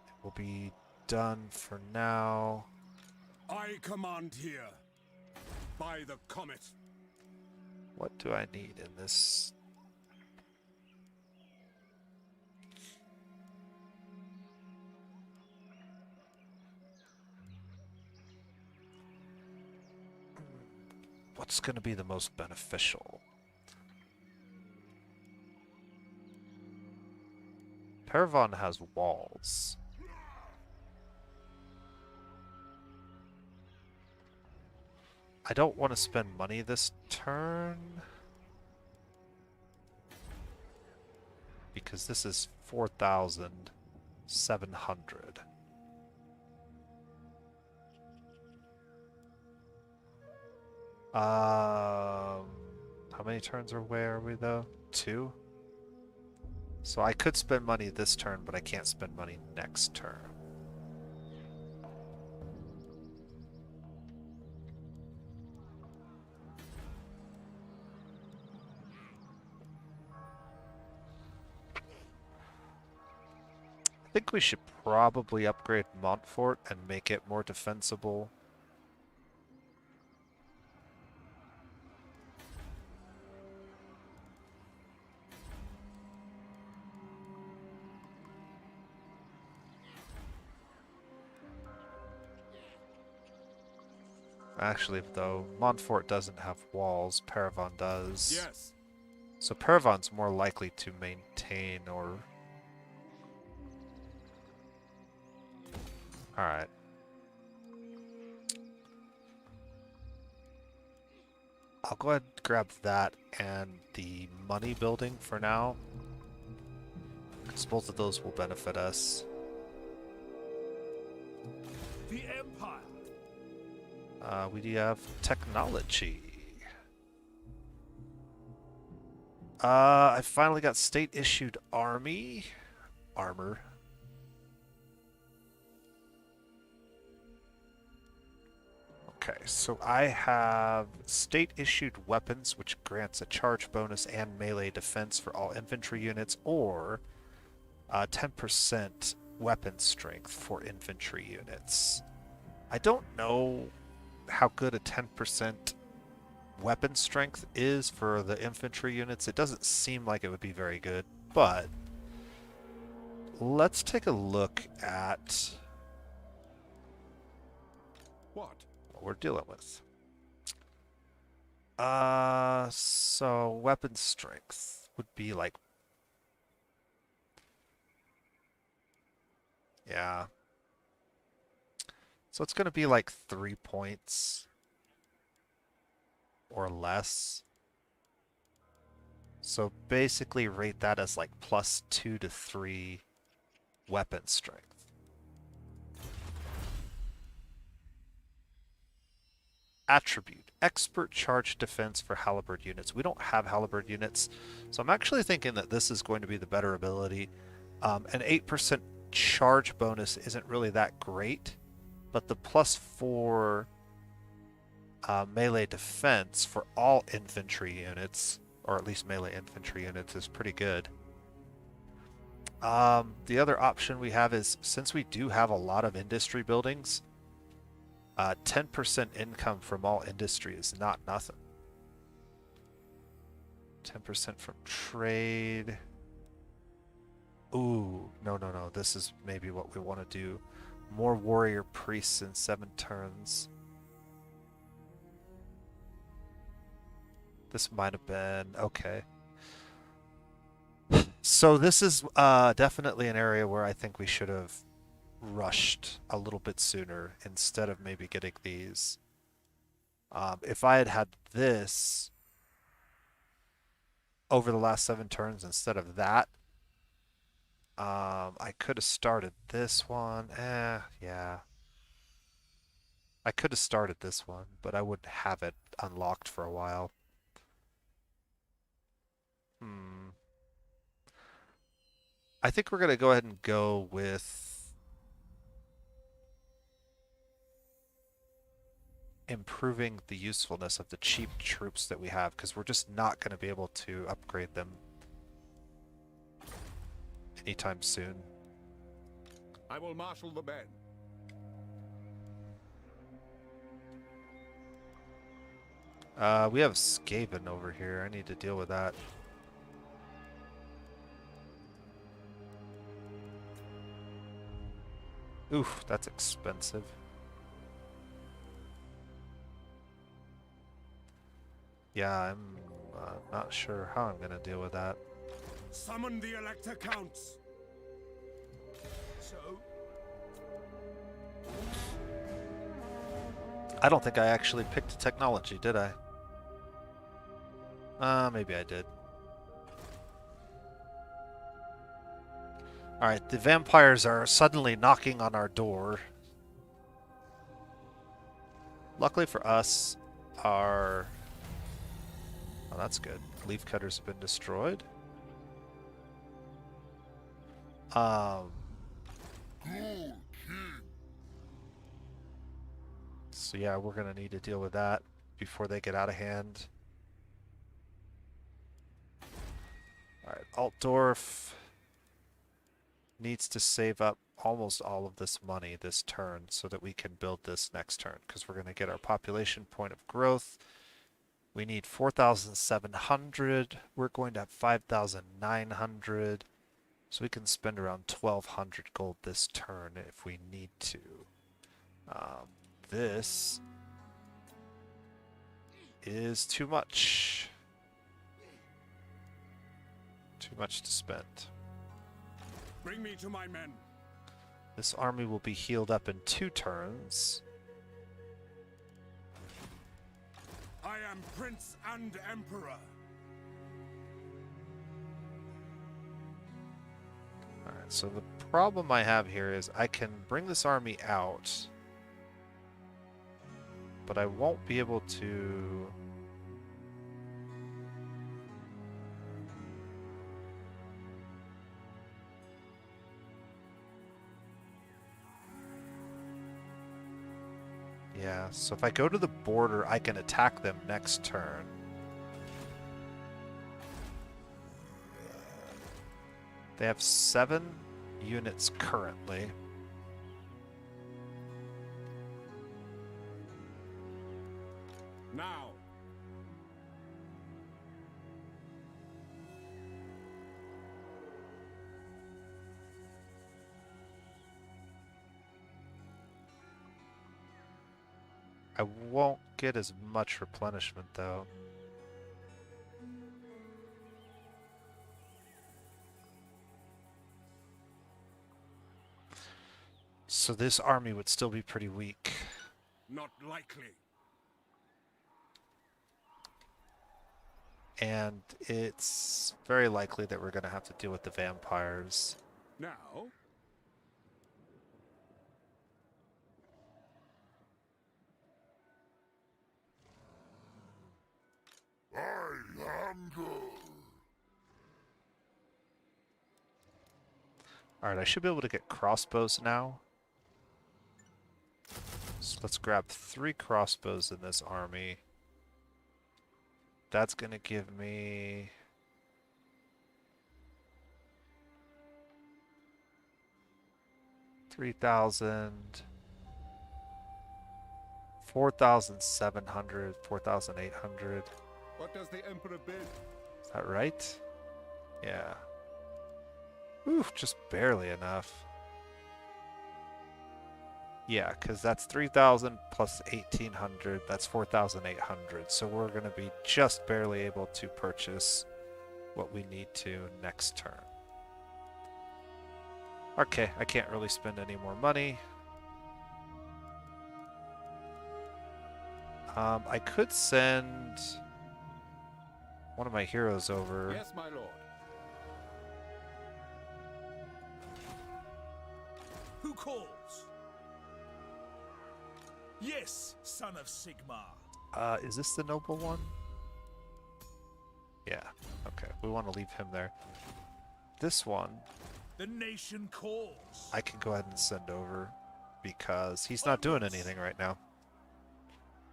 It will be done for now. I command here. By the comet. What do I need in this? What's going to be the most beneficial? Paravon has walls. I don't want to spend money this turn because this is 4,700. How many turns away are we though? 2? So I could spend money this turn, but I can't spend money next turn. I think we should probably upgrade Montfort and make it more defensible. Actually, though, Montfort doesn't have walls. Paravon does. Yes. So Paravon's more likely to maintain or... Alright. I'll go ahead and grab that and the money building for now, because both of those will benefit us. The Empire. We do have technology. I finally got state-issued armor. Okay, so I have state-issued weapons, which grants a charge bonus and melee defense for all infantry units, or 10% weapon strength for infantry units. I don't know how good a 10% weapon strength is for the infantry units. It doesn't seem like it would be very good, but let's take a look at What? what we're dealing with. So weapon strength would be like, yeah. So it's going to be like 3 points or less. So basically rate that as like +2 to 3 weapon strength. Attribute, expert charge defense for halberd units. We don't have halberd units, so I'm actually thinking that this is going to be the better ability. An 8% charge bonus isn't really that great, but the +4 melee defense for all infantry units, or at least melee infantry units, is pretty good. The other option we have is, since we do have a lot of industry buildings, 10% income from all industry is not nothing. 10% from trade. Ooh, no. This is maybe what we want to do. More warrior priests in 7 turns. This might have been okay. So this is definitely an area where I think we should have rushed a little bit sooner instead of maybe getting these. If I had had this over the last 7 turns instead of that, I could have started this one. Yeah. I could have started this one, but I wouldn't have it unlocked for a while. I think we're going to go ahead and go with improving the usefulness of the cheap troops that we have, because we're just not going to be able to upgrade them anytime soon. I will marshal the men. We have Skaven over here. I need to deal with that. Oof, that's expensive. Yeah, I'm not sure how I'm going to deal with that. Summon the Elector Counts. So, I don't think I actually picked a technology, did I? Maybe I did. Alright, the vampires are suddenly knocking on our door. Luckily for us, our... Oh, that's good. Leaf cutters have been destroyed. So yeah, we're gonna need to deal with that before they get out of hand. Alright, Altdorf needs to save up almost all of this money this turn so that we can build this next turn, because we're going to get our population point of growth. We need 4,700. We're going to have 5,900. So we can spend around 1,200 gold this turn if we need to. This is too much. Too much to spend. Bring me to my men. This army will be healed up in 2 turns. I am Prince and Emperor. Alright, so the problem I have here is I can bring this army out, but I won't be able to... Yeah, so if I go to the border, I can attack them next turn. They have 7 units currently. Now. I won't get as much replenishment though. So this army would still be pretty weak. Not likely. And it's very likely that we're going to have to deal with the vampires. Now. Alright, I should be able to get crossbows now. So let's grab 3 crossbows in this army. That's going to give me... $3,000, 4,700, 4,800. What does the Emperor bid? Is that right? Yeah. Oof, just barely enough. Yeah, because that's 3,000 plus 1,800. That's 4,800. So we're going to be just barely able to purchase what we need to next turn. Okay, I can't really spend any more money. I could send one of my heroes over. Yes, my lord. Who calls? Yes, son of Sigmar. Is this the noble one? Yeah, okay. We want to leave him there. This one, The nation calls. I can go ahead and send over because he's not doing anything right now.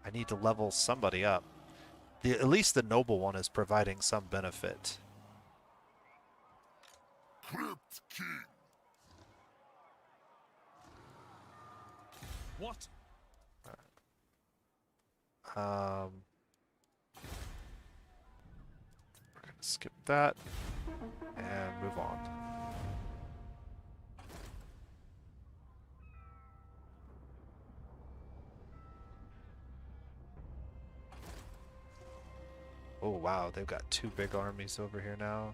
I need to level somebody up. At least the noble one is providing some benefit. Crypt King. What? We're gonna skip that and move on. Oh wow, they've got 2 big armies over here now.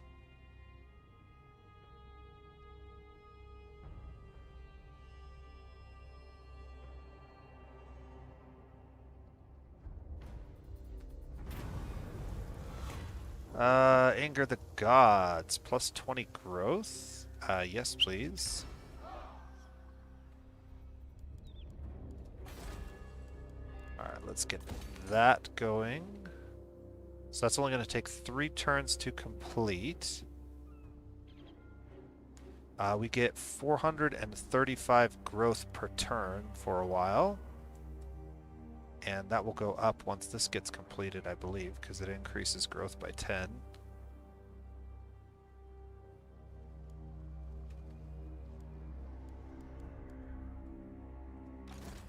Anger the gods, plus 20 growth? Yes, please. Alright, let's get that going. So that's only going to take 3 turns to complete. We get 435 growth per turn for a while. And that will go up once this gets completed, I believe, because it increases growth by 10.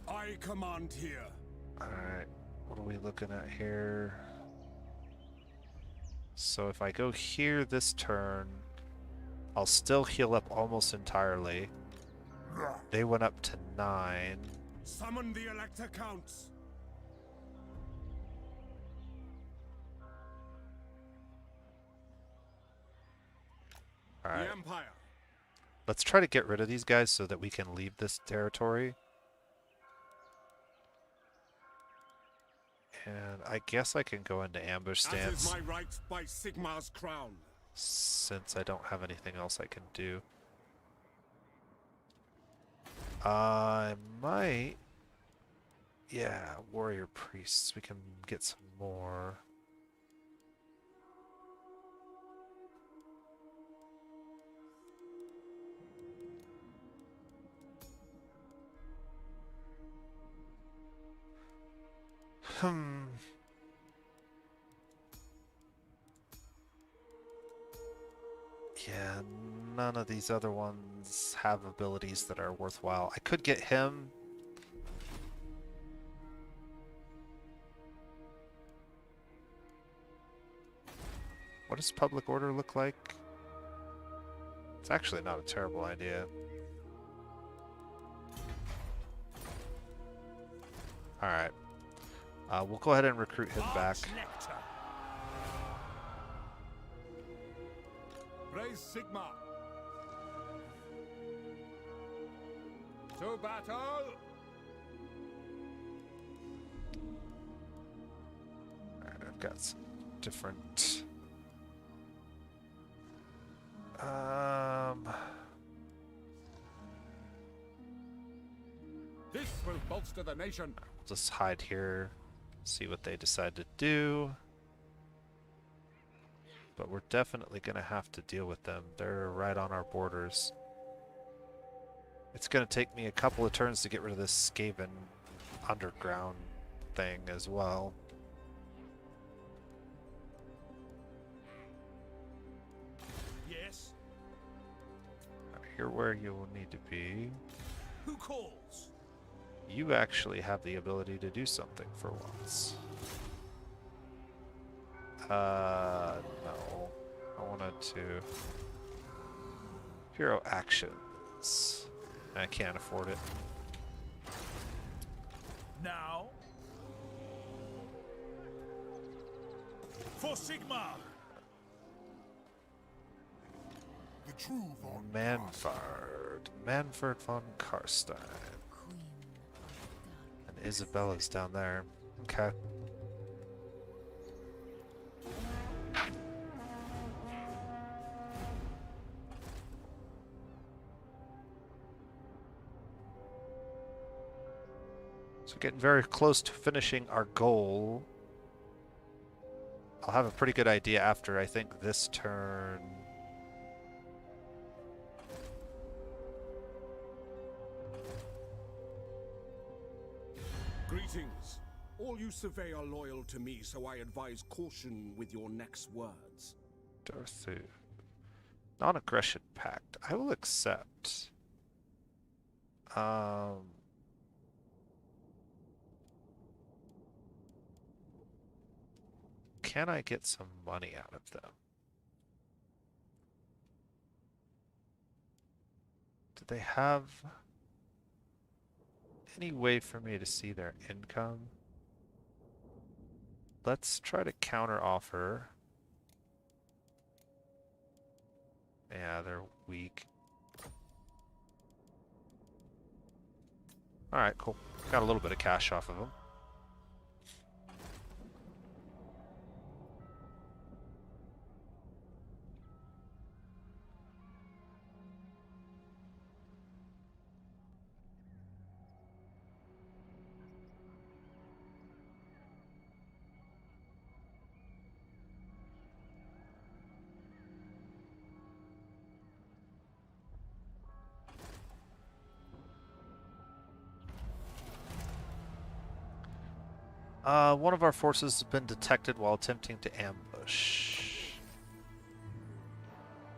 I command here. Alright, what are we looking at here? So if I go here this turn, I'll still heal up almost entirely. They went up to 9. Summon the Elector Counts. Alright. The Empire. Let's try to get rid of these guys so that we can leave this territory. And I guess I can go into ambush That is stance my right by Sigmar's crown. since I don't have anything else I can do. I might... Yeah, warrior priests. We can get some more. Yeah, none of these other ones have abilities that are worthwhile. I could get him. What does public order look like? It's actually not a terrible idea. Alright. We'll go ahead and recruit him back. Praise Sigmar. To battle. Alright, I've got some different... This will bolster the nation. We'll just hide here, see what they decide to do. But we're definitely going to have to deal with them. They're right on our borders. It's going to take me a couple of turns to get rid of this Skaven underground thing as well. Yes. You're where you will need to be. Who calls? You actually have the ability to do something for once. No. I wanted to... Hero actions. I can't afford it. Now. For Sigmar. The true von Manfred von Karstein. And Isabella's down there. Okay. So getting very close to finishing our goal. I'll have a pretty good idea after, I think, this turn. Greetings. All you survey are loyal to me, so I advise caution with your next words. Darthu. Non-aggression pact. I will accept. Can I get some money out of them? Do they have any way for me to see their income? Let's try to counter offer. Yeah, they're weak. Alright, cool. Got a little bit of cash off of them. One of our forces has been detected while attempting to ambush.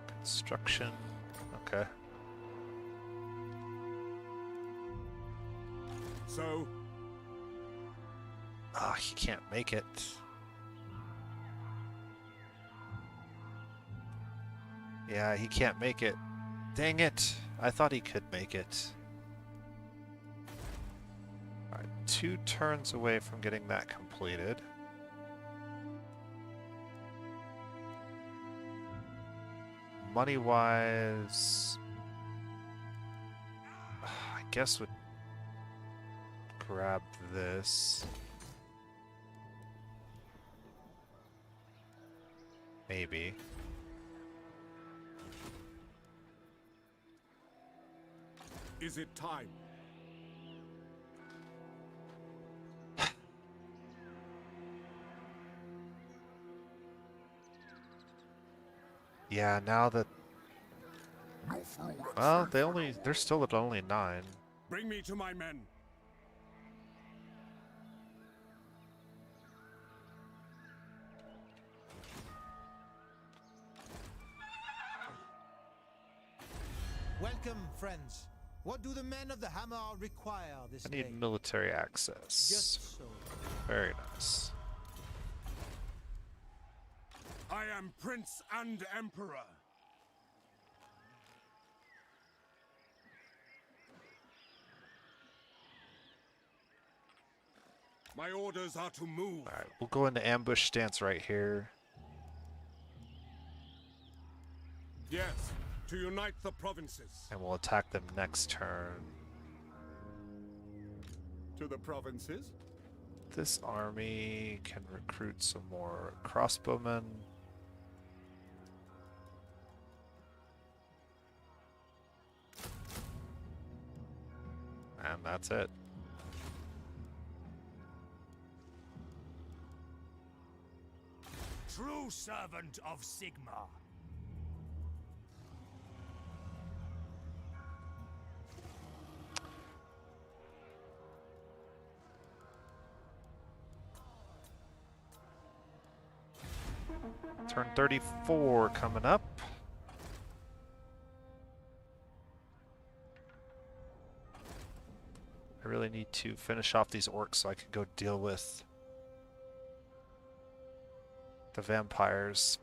Construction. Okay. So, Ah, he can't make it. Yeah, he can't make it. Dang it. I thought he could make it. 2 turns away from getting that completed. money-wise, I guess would grab this. Maybe. Is it time? Yeah, now that... Well, they're still at only 9. Bring me to my men. Welcome, friends. What do the men of the Hammer require this I day? need military access. Just so. Very nice. I am Prince and Emperor. My orders are to move. Alright, we'll go into ambush stance right here. Yes, to unite the provinces. And we'll attack them next turn. To the provinces? This army can recruit some more crossbowmen. And that's it. True servant of Sigmar. Turn 34 coming up. I really need to finish off these orcs so I can go deal with the vampires.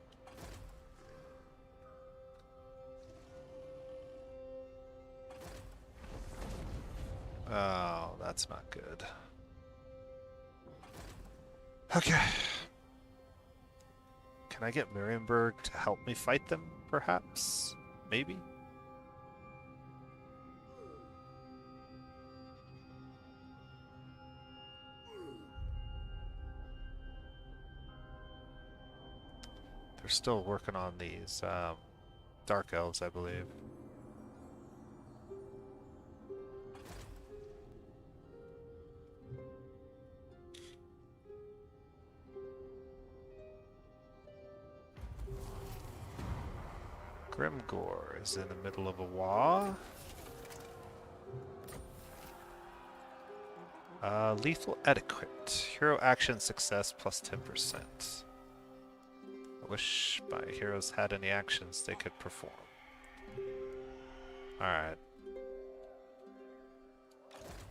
Oh, that's not good. Okay. Can I get Marienburg to help me fight them, perhaps? Maybe? They're still working on these Dark Elves, I believe. Grimgore is in the middle of a war. Lethal Etiquette. Hero action success plus 10%. I wish my heroes had any actions they could perform. Alright.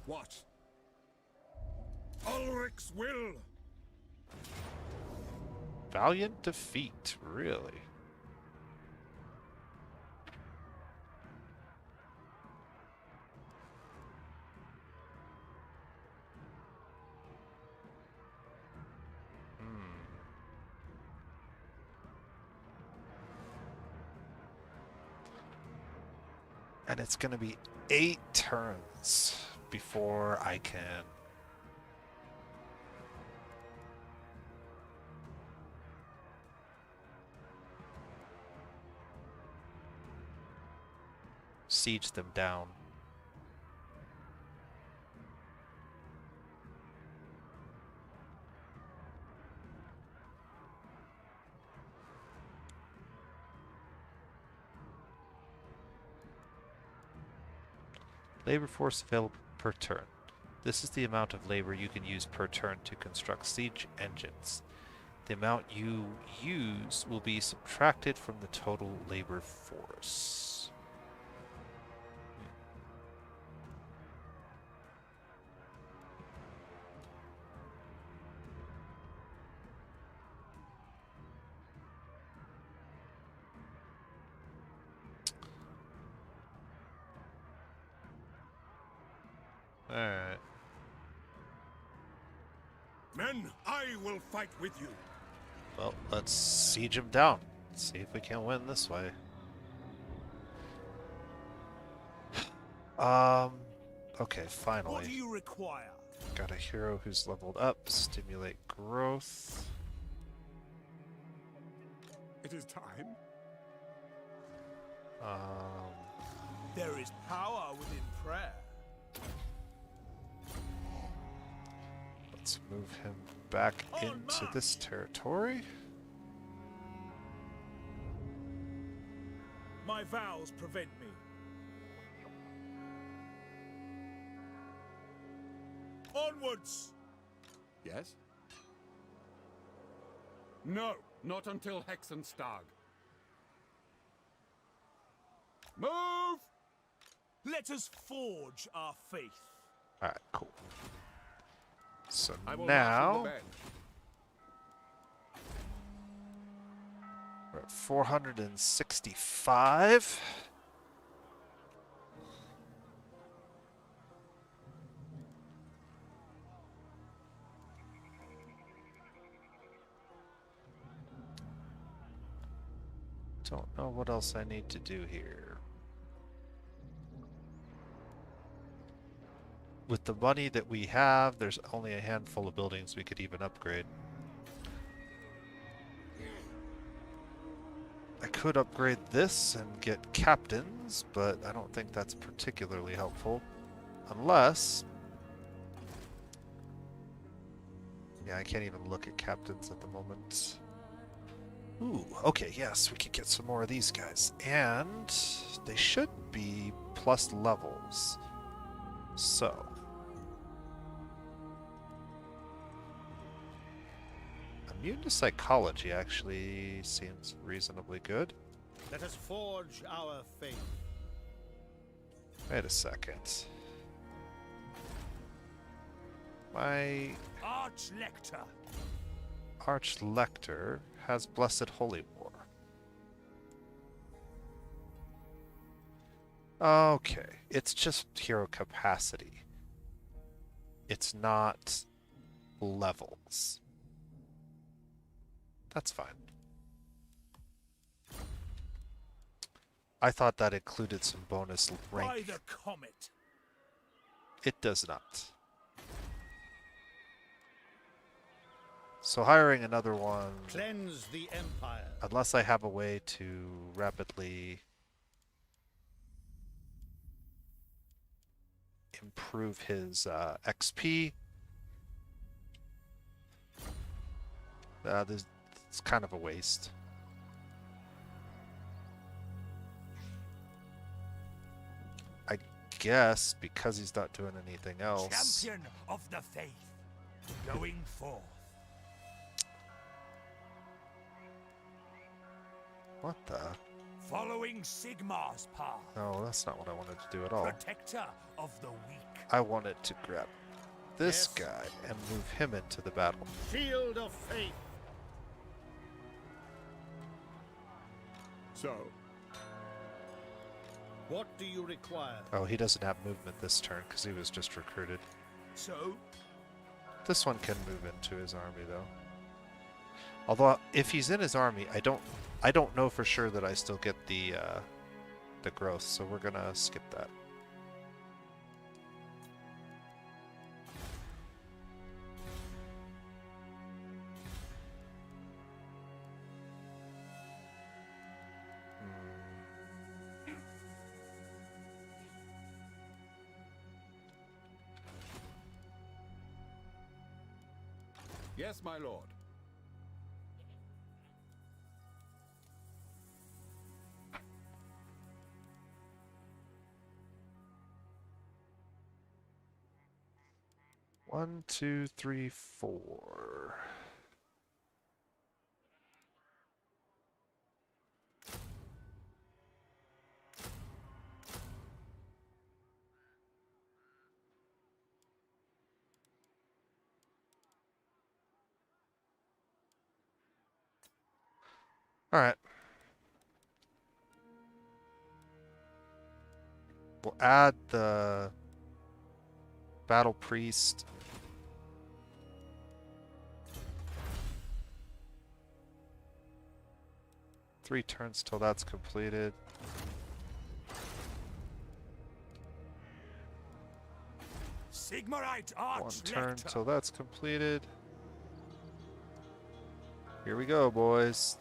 What? Ulrich's will! Valiant defeat, really? And it's going to be 8 turns before I can siege them down. Labor force available per turn. This is the amount of labor you can use per turn to construct siege engines. The amount you use will be subtracted from the total labor force. Alright. Men, I will fight with you. Well, let's siege them down. See if we can win this way. Okay, What do finally. you require? Got a hero who's leveled up. Stimulate growth. It is time. There is power within prayer. Let's move him back On into march! this territory. My vows prevent me. Onwards! Yes? No, not until Hexenstag. Move! Let us forge our faith. Alright, cool. So I will now marshal the men. we're at 465. Don't know what else I need to do here. With the money that we have, there's only a handful of buildings we could even upgrade. I could upgrade this and get captains, but I don't think that's particularly helpful. Unless... yeah, I can't even look at captains at the moment. Ooh, okay, yes, we could get some more of these guys. And they should be plus levels. So... immune to psychology actually seems reasonably good. Let us forge our faith. Wait a second. My Archlector. Archlector has Blessed Holy War. Okay, it's just hero capacity. It's not levels. That's fine. I thought that included some bonus rank. By the comet. It does not. So hiring another one, Cleanse the empire. unless I have a way to rapidly improve his XP. It's kind of a waste. I guess because he's not doing anything else. Champion of the faith. Going forth. What the? Following Sigmar's path. No, that's not what I wanted to do at all. Protector of the weak. I wanted to grab this Yes. guy and move him into the battle. Shield of faith. So, What do you require? Oh, he doesn't have movement this turn because he was just recruited. So, This one can move into his army though. Although if he's in his army, I don't know for sure that I still get the growth, so we're gonna skip that. yes, my lord. One, two, three, four. All right. We'll add the battle priest. Three turns till that's completed. Sigmarite One turn Arch-Lector. till that's completed. Here we go, boys.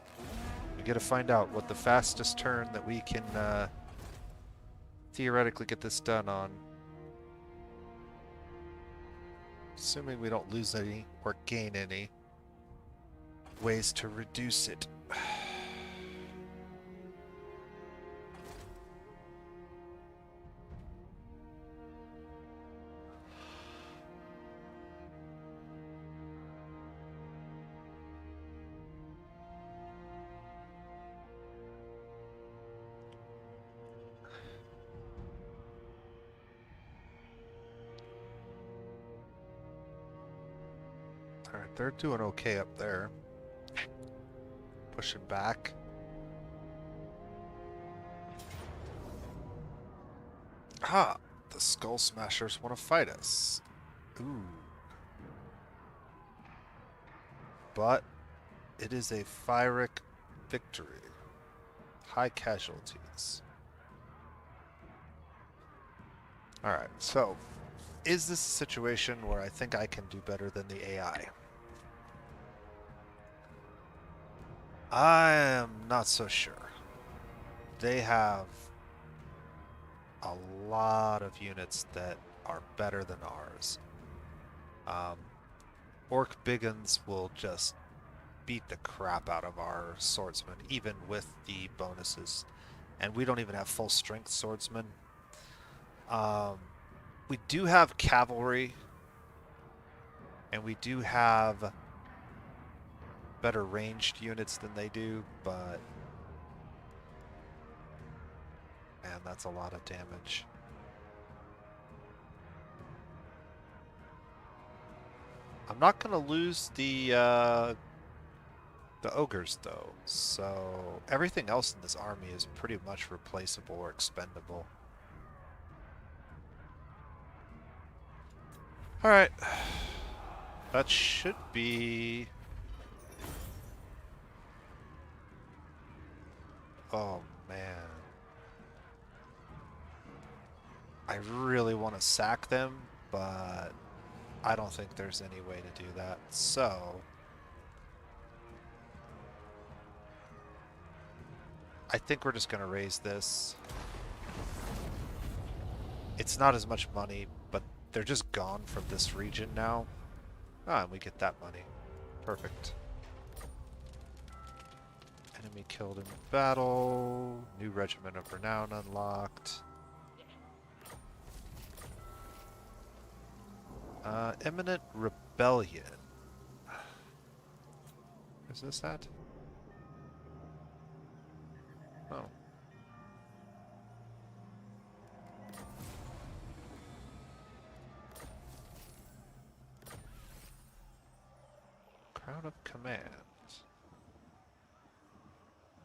We gotta find out what the fastest turn that we can theoretically get this done on. Assuming we don't lose any or gain any ways to reduce it. Alright, they're doing okay up there. Pushing back. Ah, the Skull Smashers want to fight us. Ooh. But it is a Pyrrhic victory. High casualties. Alright, so is this a situation where I think I can do better than the AI? I am not so sure. They have a lot of units that are better than ours. Orc Biggins will just beat the crap out of our swordsmen, even with the bonuses. And we don't even have full strength swordsmen. We do have cavalry, and we do have better ranged units than they do, but man, that's a lot of damage. I'm not gonna lose the ogres though, so everything else in this army is pretty much replaceable or expendable. Alright. That should be... Oh, man. I really want to sack them, but I don't think there's any way to do that. So... I think we're just going to raise this. It's not as much money, but they're just gone from this region now. Ah, and we get that money. Perfect. Enemy killed in battle. New Regiment of Renown unlocked. Imminent Rebellion. Where's this at? Oh. Crown of Command.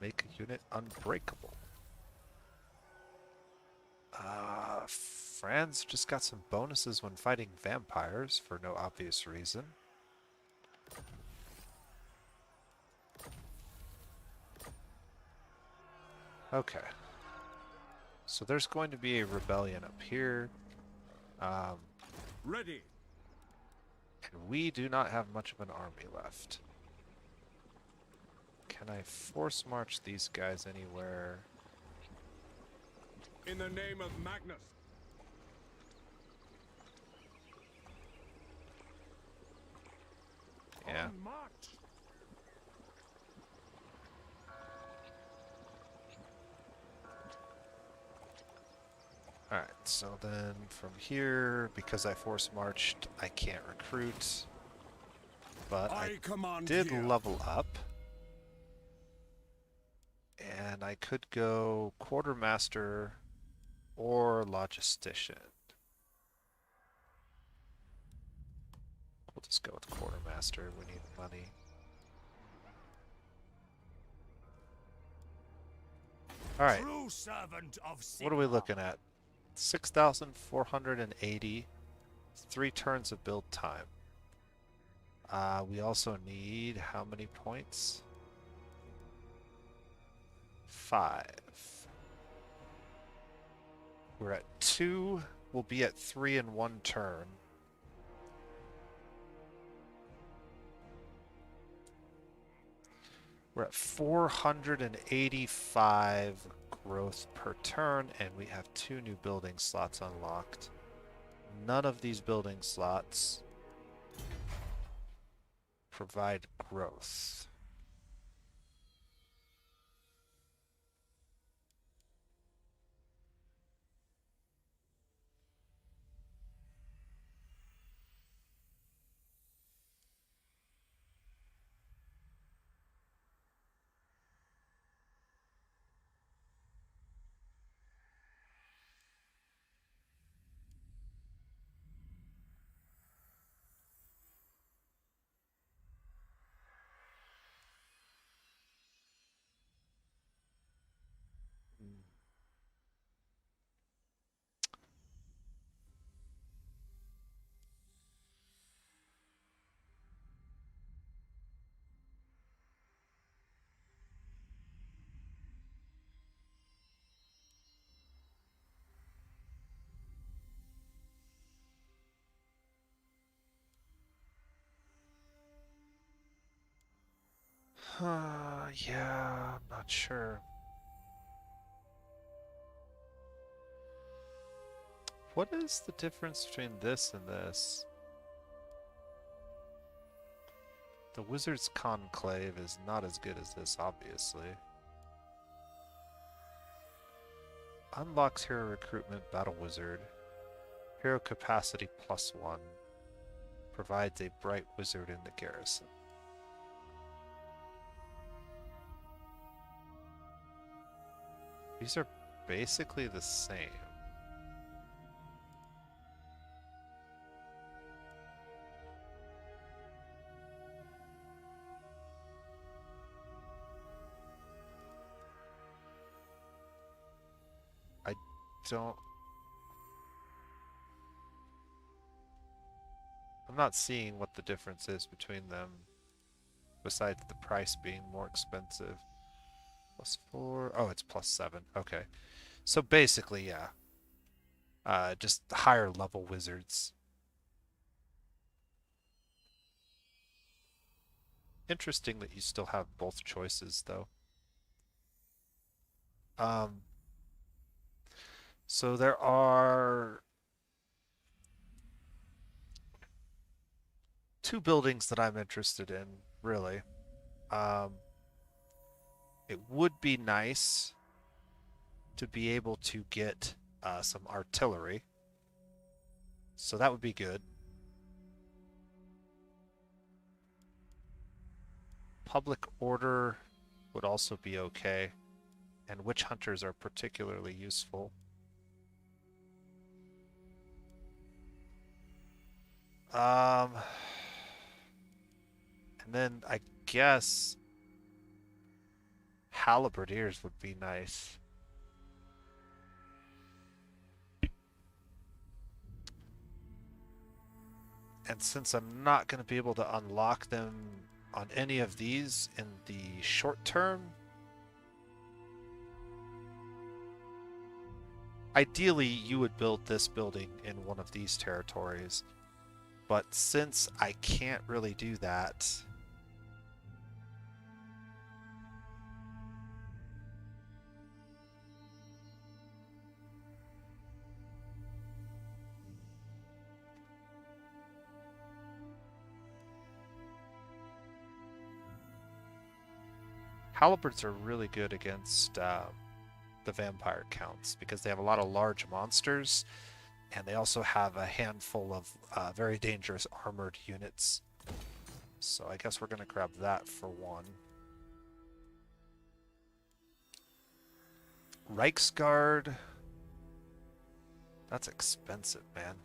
Make a unit unbreakable. Franz just got some bonuses when fighting vampires for no obvious reason. Okay. So there's going to be a rebellion up here. Ready. And we do not have much of an army left. Can I force march these guys anywhere? In the name of Magnus. Yeah. On march. Alright, so then from here, because I force marched, I can't recruit. But I command did here. level up. And I could go quartermaster or logistician. We'll just go with quartermaster. We need money. Alright, True servant of what are we Sigmar. looking at? 6,480. 3 turns of build time. We also need how many points? 5. We're at 2. We'll be at 3 in 1 turn. We're at 485 growth per turn, and we have 2 new building slots unlocked. None of these building slots provide growth. Yeah, I'm not sure. What is the difference between this and this? The Wizard's Conclave is not as good as this, obviously. Unlocks hero recruitment, battle wizard. Hero capacity +1. Provides a bright wizard in the garrison. These are basically the same. I don't... I'm not seeing what the difference is between them, besides the price being more expensive. +4. Oh, it's +7. Okay. So basically, yeah. Just higher level wizards. Interesting that you still have both choices, though. So there are 2 buildings that I'm interested in, really. It would be nice to be able to get some artillery. So that would be good. Public order would also be okay. And witch hunters are particularly useful. And then I guess halberdiers would be nice. And since I'm not going to be able to unlock them on any of these in the short term, ideally you would build this building in one of these territories. But since I can't really do that, halberds are really good against the vampire counts because they have a lot of large monsters, and they also have a handful of very dangerous armored units. So I guess we're going to grab that for 1. Reichsguard. That's expensive, man.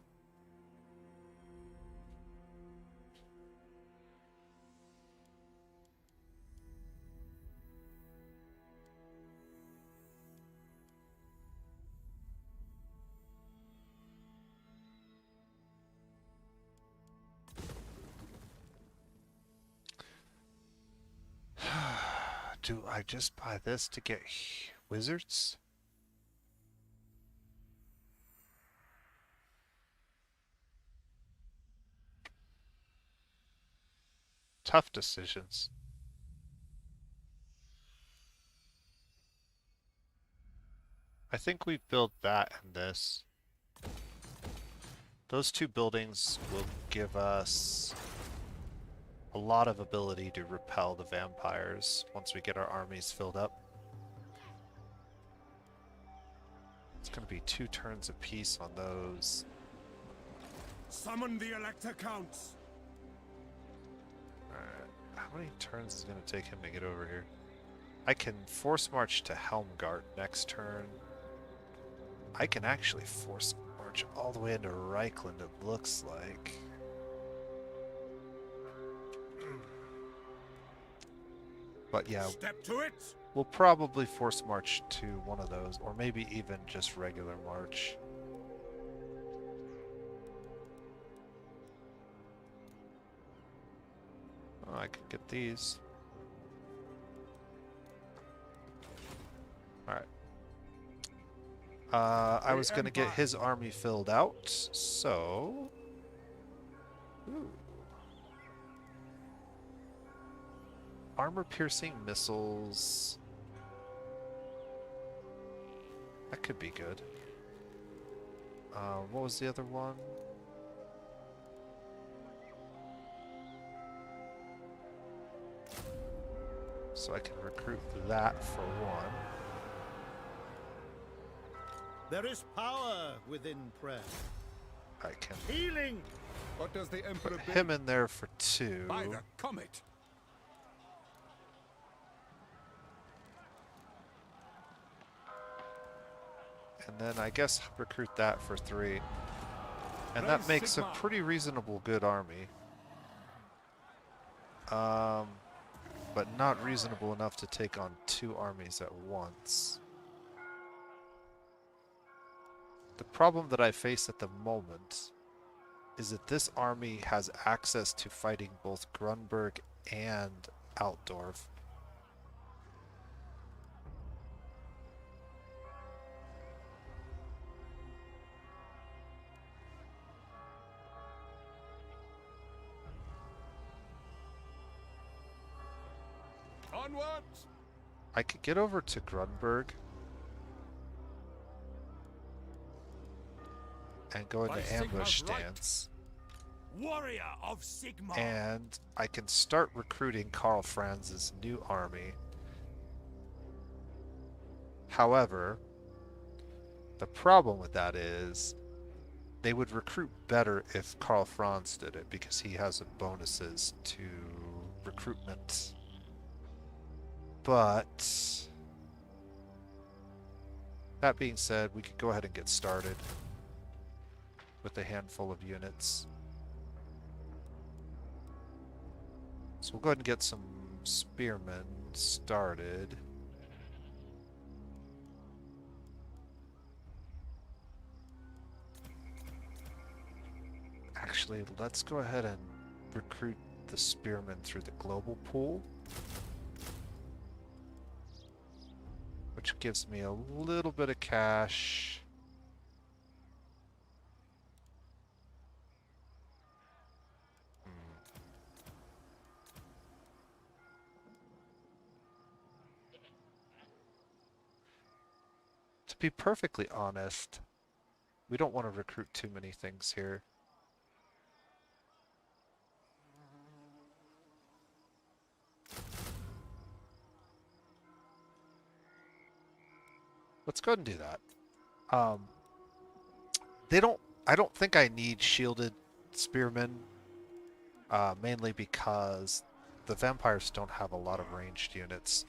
Do I just buy this to get wizards? Tough decisions. I think we build that and this. Those two buildings will give us a lot of ability to repel the vampires once we get our armies filled up. It's going to be 2 turns apiece on those. Summon the Elector Counts. Alright, how many turns is it going to take him to get over here? I can force march to Helmgart next turn. I can actually force march all the way into Reichland, it looks like. But yeah, Step to it. we'll probably force march to one of those, or maybe even just regular march. Oh, I could get these. Alright. I was gonna get his army filled out, so... Ooh. Armor-piercing missiles... That could be good. What was the other one? So I can recruit that for one. There is power within prayer. I can Healing! What does the Emperor put bid? him in there for 2. By the comet. And then I guess recruit that for 3. And that makes a pretty reasonable good army. But not reasonable enough to take on 2 armies at once. The problem that I face at the moment is that this army has access to fighting both Grunberg and Altdorf. Onwards! I could get over to Grunberg and go into By ambush Sigma's right. stance. Warrior of Sigmar. And I can start recruiting Karl Franz's new army. However, the problem with that is they would recruit better if Karl Franz did it because he has bonuses to recruitment. But that being said, we could go ahead and get started with a handful of units. So we'll go ahead and get some spearmen started. Actually, let's go ahead and recruit the spearmen through the global pool, which gives me a little bit of cash. To be perfectly honest, we don't want to recruit too many things here. Let's go ahead and do that. I don't think I need shielded spearmen, mainly because the vampires don't have a lot of ranged units.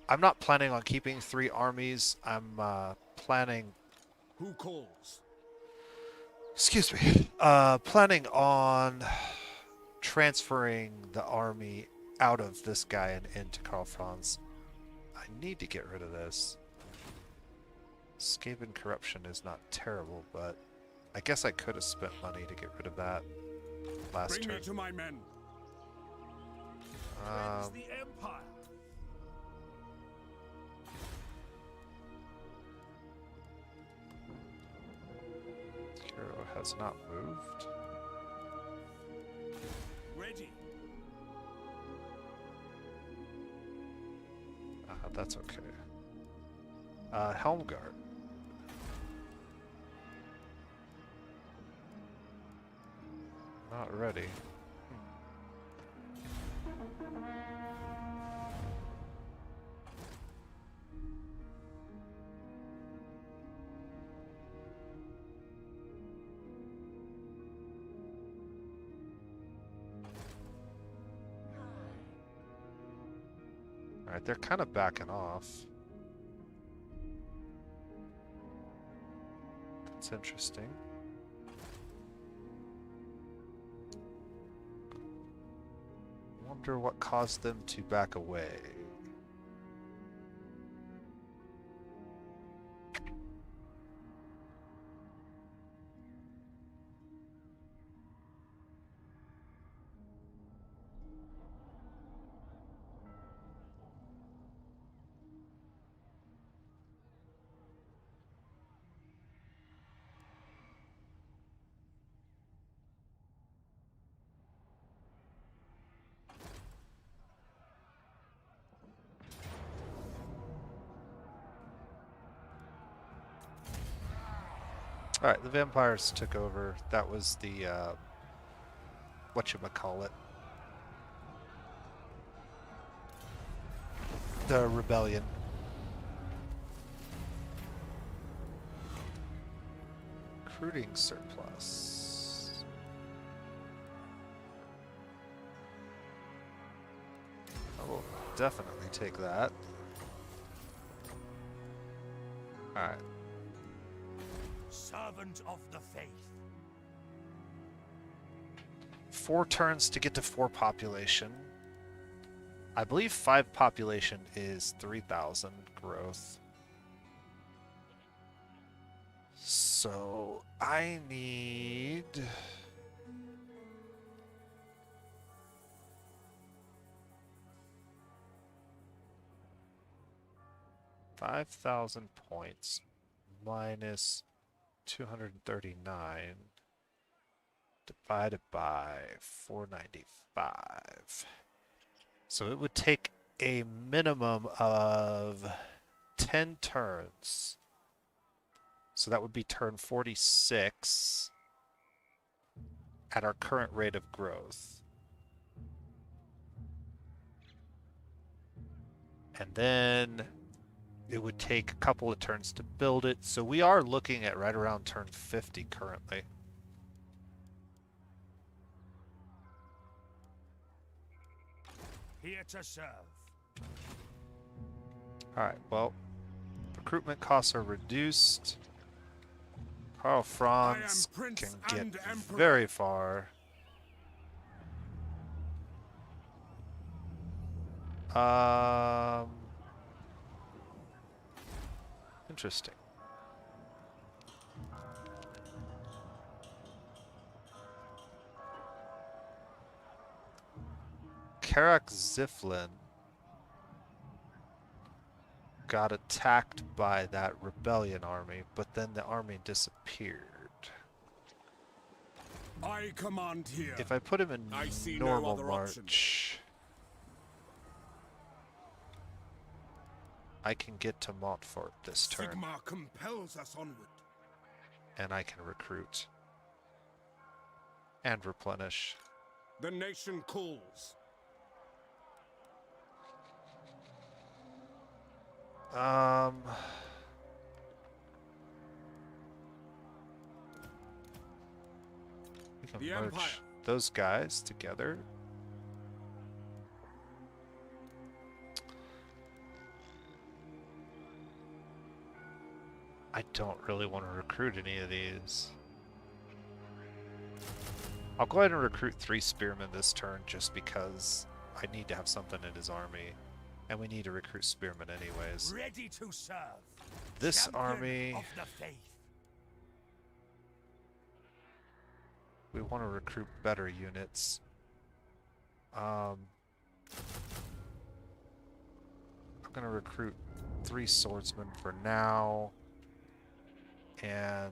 I'm not planning on keeping 3 armies. I'm planning... Who calls? Excuse me. Planning on transferring the army out of this guy and into Karl Franz. I need to get rid of this. Skaven corruption is not terrible, but I guess I could have spent money to get rid of that last Bring turn. me to my men. Cleanse the Empire. Hero has not moved. Ready. That's okay. Helmgart. Not ready. Alright, they're kind of backing off. That's interesting. Wonder what caused them to back away. Alright, the vampires took over. That was the, whatchamacallit. The rebellion. Recruiting surplus. I will definitely take that. Alright. Servant of the faith. 4 turns to get to 4 population. I believe 5 population is 3,000 growth. So I need 5,000 points minus 239 divided by 495. So it would take a minimum of 10 turns. So that would be turn 46 at our current rate of growth. And then it would take a couple of turns to build it. So we are looking at right around turn 50 currently. Here to serve. Alright, well, recruitment costs are reduced. Karl Franz Prince can and get Emperor. very far. Interesting. Karak Ziflin got attacked by that rebellion army, but then the army disappeared. I command here. If I put him in I see no normal other option. march, I can get to Montfort this turn, Sigma compels us onward. and I can recruit and replenish. The nation calls. We can The merge Empire. those guys together. I don't really want to recruit any of these. I'll go ahead and recruit 3 Spearmen this turn just because I need to have something in his army. And we need to recruit Spearmen anyways. Ready to serve. This Champion army, of the faith. we want to recruit better units. I'm going to recruit 3 swordsmen for now. And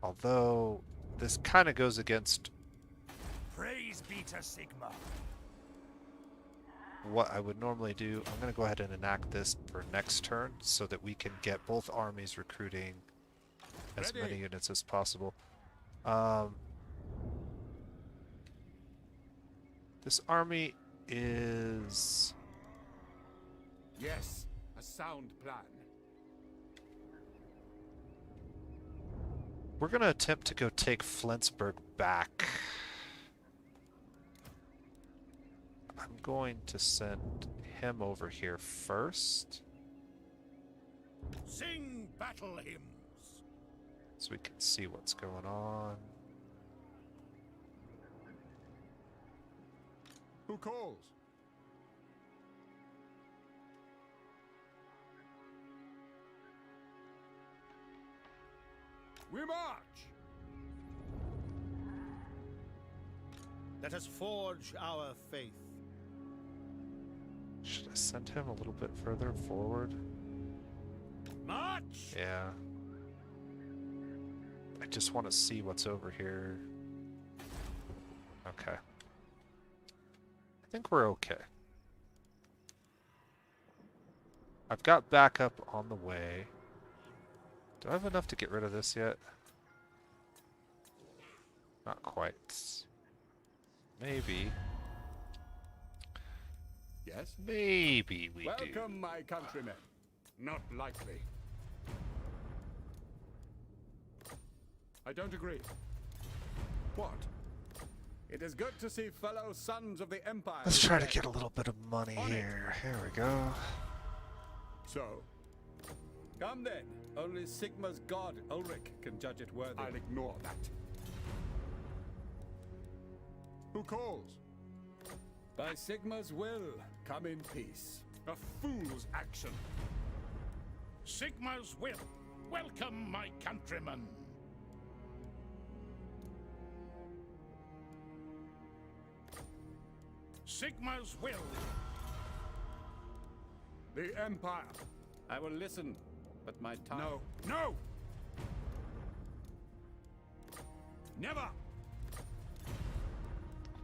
although this kind of goes against Praise be to Sigma. what I would normally do, I'm going to go ahead and enact this for next turn so that we can get both armies recruiting as Ready. many units as possible. Um, this army is... Yes, a sound plan. We're going to attempt to go take Flensburg back. I'm going to send him over here first, Sing battle hymns. so we can see what's going on. Who calls? We march! Let us forge our faith. Should I send him a little bit further forward? March! Yeah. I just want to see what's over here. Okay. I think we're okay. I've got backup on the way. Do I have enough to get rid of this yet? Not quite. Maybe. Yes? Maybe we do. Welcome, my countrymen. Not likely. I don't agree. What? It is good to see fellow sons of the Empire. Let's try to get a little bit of money here. Here we go. So, come then. Only Sigma's god, Ulrich, can judge it worthy. I'll ignore that. Who calls? By Sigma's will, come in peace. A fool's action. Sigma's will. Welcome, my countrymen. Sigma's will. The Empire. I will listen, but my time... No. No! Never!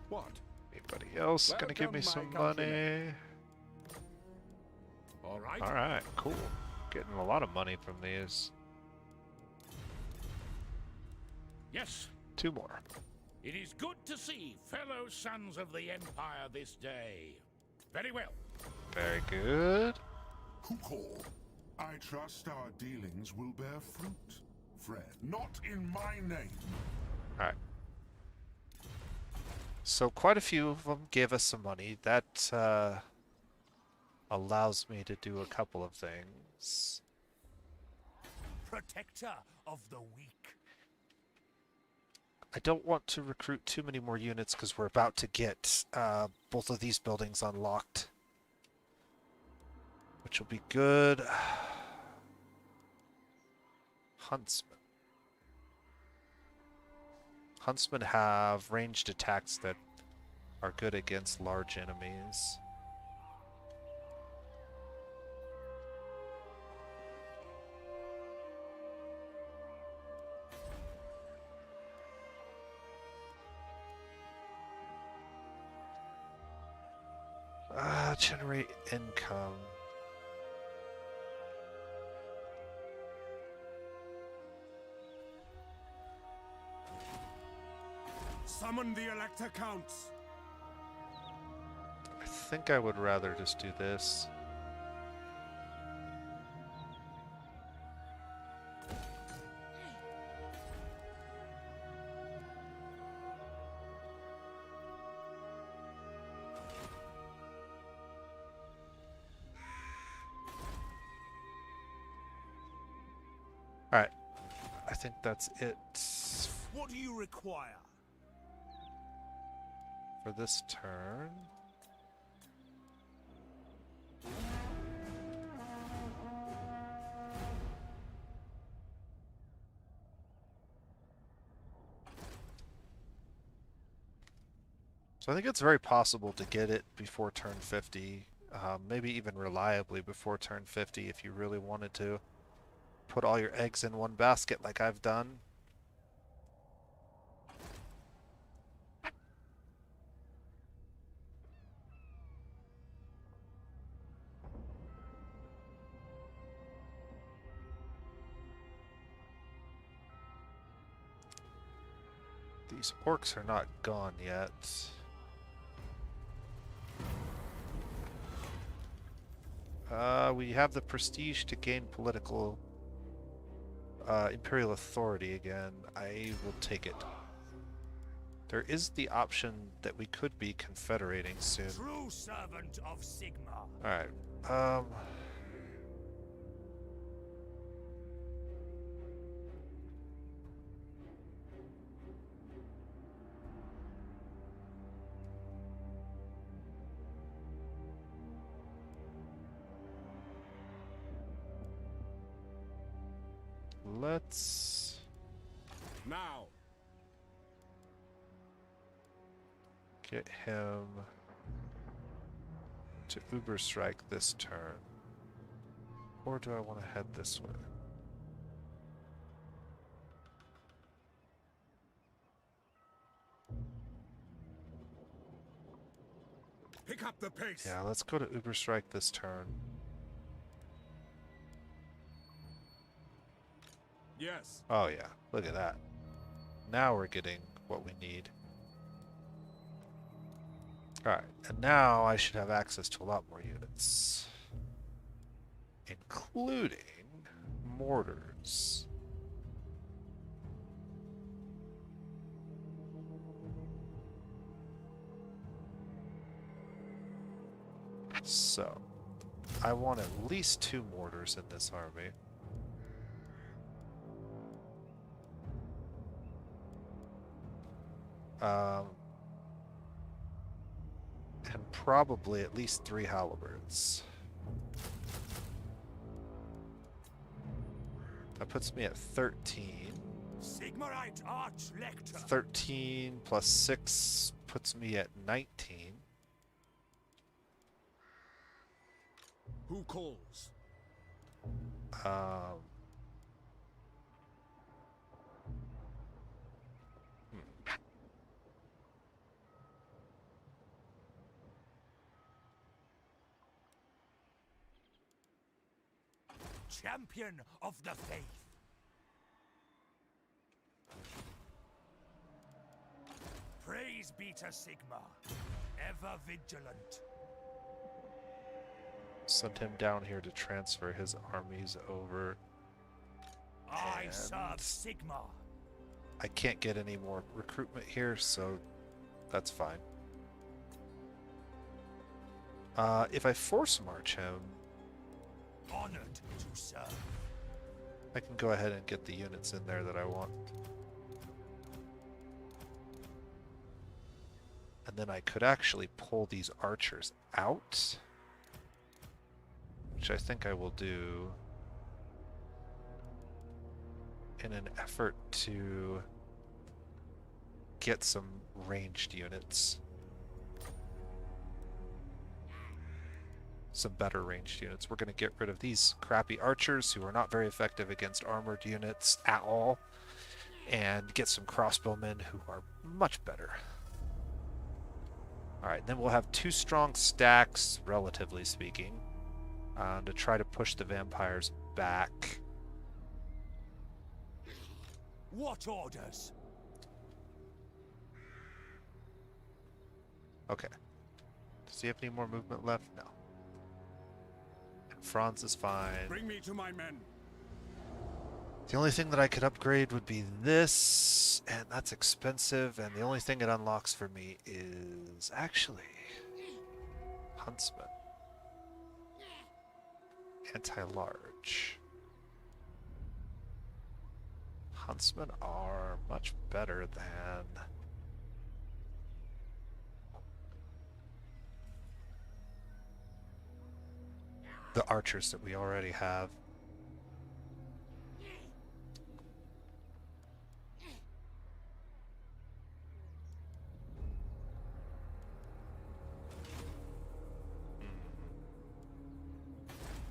What? Anybody else gonna give me Welcome, some my money? countrymen. All right. Alright, cool. Getting a lot of money from these. Yes, 2 more. it is good to see fellow sons of the Empire this day. Very well. Very good. Who call? I trust our dealings will bear fruit, friend. Not in my name. Alright. So quite a few of them gave us some money. That allows me to do a couple of things. Protector of the weak. I don't want to recruit too many more units because we're about to get both of these buildings unlocked, which will be good. Huntsmen. Huntsmen have ranged attacks that are good against large enemies. Generate income. Summon the Elector Counts. I think I would rather just do this. Alright, I think that's it What do you require? for this turn. So I think it's very possible to get it before turn 50, maybe even reliably before turn 50 if you really wanted to. Put all your eggs in one basket like I've done. These orcs are not gone yet. We have the prestige to gain political imperial authority again. I will take it. There is the option that we could be confederating soon. True servant of Sigma. Alright. Let's Now. get him to Uber Strike this turn. Or do I want to head this way? Pick up the pace. Yeah, let's go to Uber Strike this turn. Yes. Oh yeah, look at that. Now we're getting what we need. Alright, and now I should have access to a lot more units. Including mortars. So, I want at least 2 mortars in this army. And probably at least 3 halberds. That puts me at 13. Sigmarite Arch Lector. 13 plus 6 puts me at 19. Who calls? Champion of the faith. Praise be to Sigma, ever vigilant. Send him down here to transfer his armies over. I And serve Sigma. I can't get any more recruitment here, so that's fine. If I force march him, Honored to serve. I can go ahead and get the units in there that I want. And then I could actually pull these archers out, which I think I will do in an effort to get some ranged units. Some better ranged units. We're going to get rid of these crappy archers who are not very effective against armored units at all, and get some crossbowmen who are much better. Alright, then we'll have 2 strong stacks, relatively speaking, to try to push the vampires back. What orders? Okay. Does he have any more movement left? No. And Franz is fine. Bring me to my men. The only thing that I could upgrade would be this, and that's expensive, and the only thing it unlocks for me is actually Huntsman. Anti-large. Huntsmen are much better than the archers that we already have.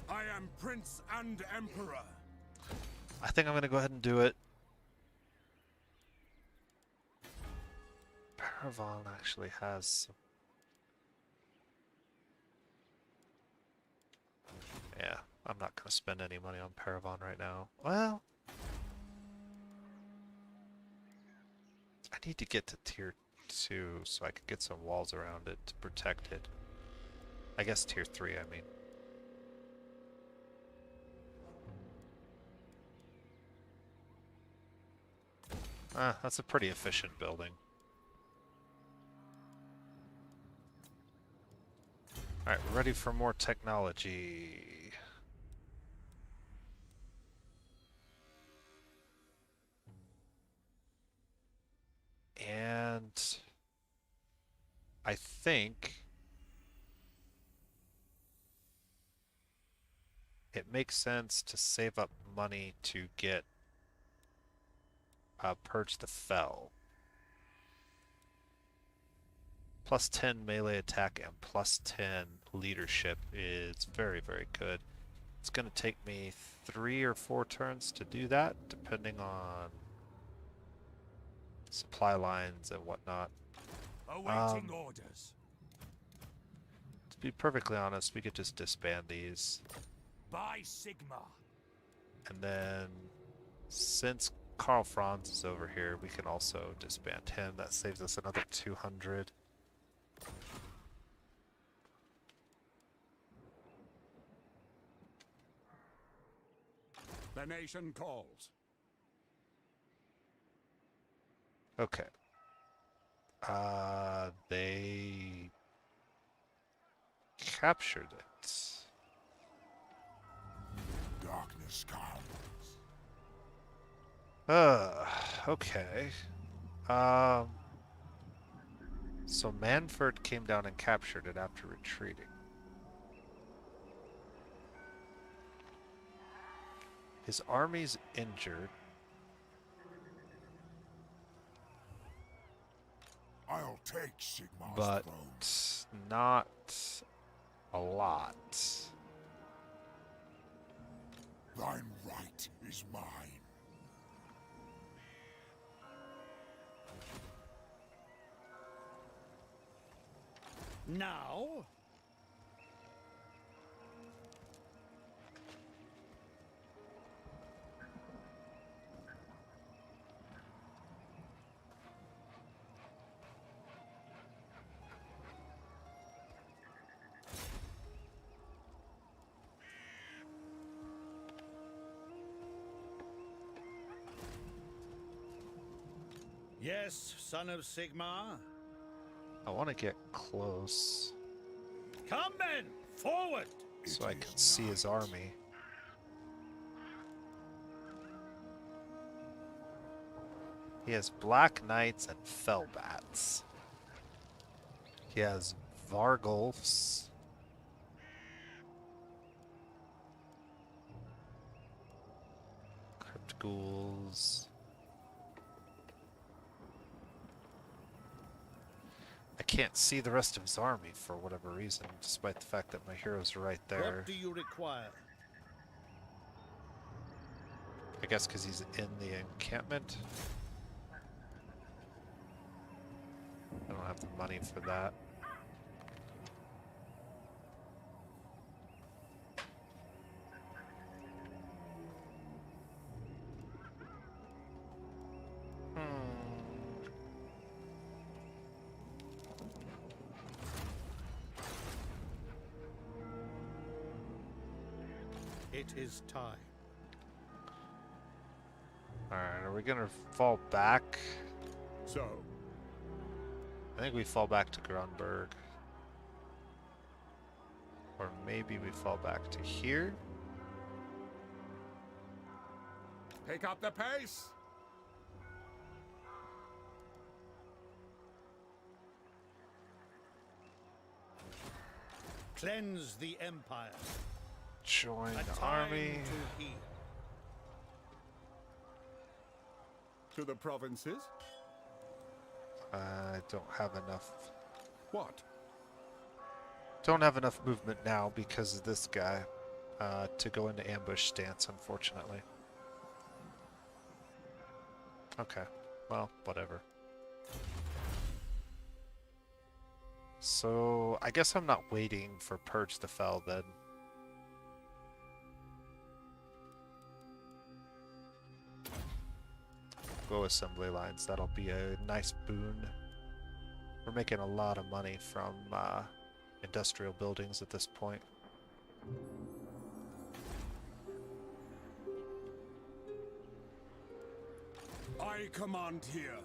I am Prince and Emperor. I think I'm going to go ahead and do it. Paragon actually has some... Yeah, I'm not going to spend any money on Paragon right now. Well, I I need to get to tier 2 so I can get some walls around it to protect it. I guess tier 3, I mean. That's a pretty efficient building. Alright, we're ready for more technology. And I think it makes sense to save up money to get Purge the Fell. Plus 10 melee attack and plus 10 leadership is very, very good. It's going to take me 3 or 4 turns to do that, depending on supply lines and whatnot. Awaiting orders. To be perfectly honest, we could just disband these. By Sigma. And then, since Karl Franz is over here, we can also disband him. That saves us another 200. The nation calls. Okay. They captured it. Darkness comes. Okay. So Manfred came down and captured it after retreating. His army's injured. I'll take Sigmar's But throne. not a lot. Thine right is mine. Now? Yes, son of Sigmar. I want to get close Come men, forward! so I can see his army. He has Black Knights and Fellbats. He has Vargulfs. Crypt Ghouls. I can't see the rest of his army for whatever reason, despite the fact that my heroes are right there. What do you require? I guess because he's in the encampment. I don't have the money for that. It is time. Alright, are we gonna fall back? So, I think we fall back to Grunberg. Or maybe we fall back to here? pick up the pace. Cleanse the Empire. Join A the time army. to heal. To the provinces. I don't have enough. What? Don't have enough movement now because of this guy to go into ambush stance, unfortunately. Okay, well, whatever. So, I guess I'm not waiting for Purge the Fell then. go assembly lines. That'll be a nice boon. We're making a lot of money from industrial buildings at this point. I command here.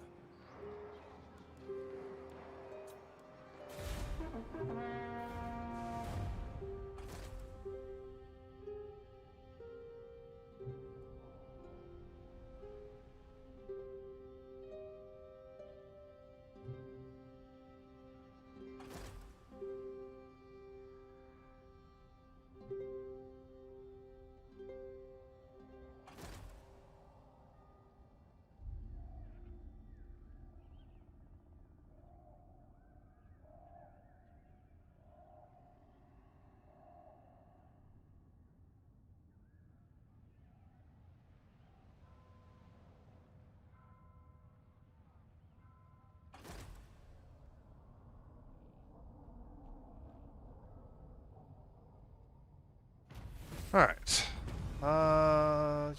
Alright.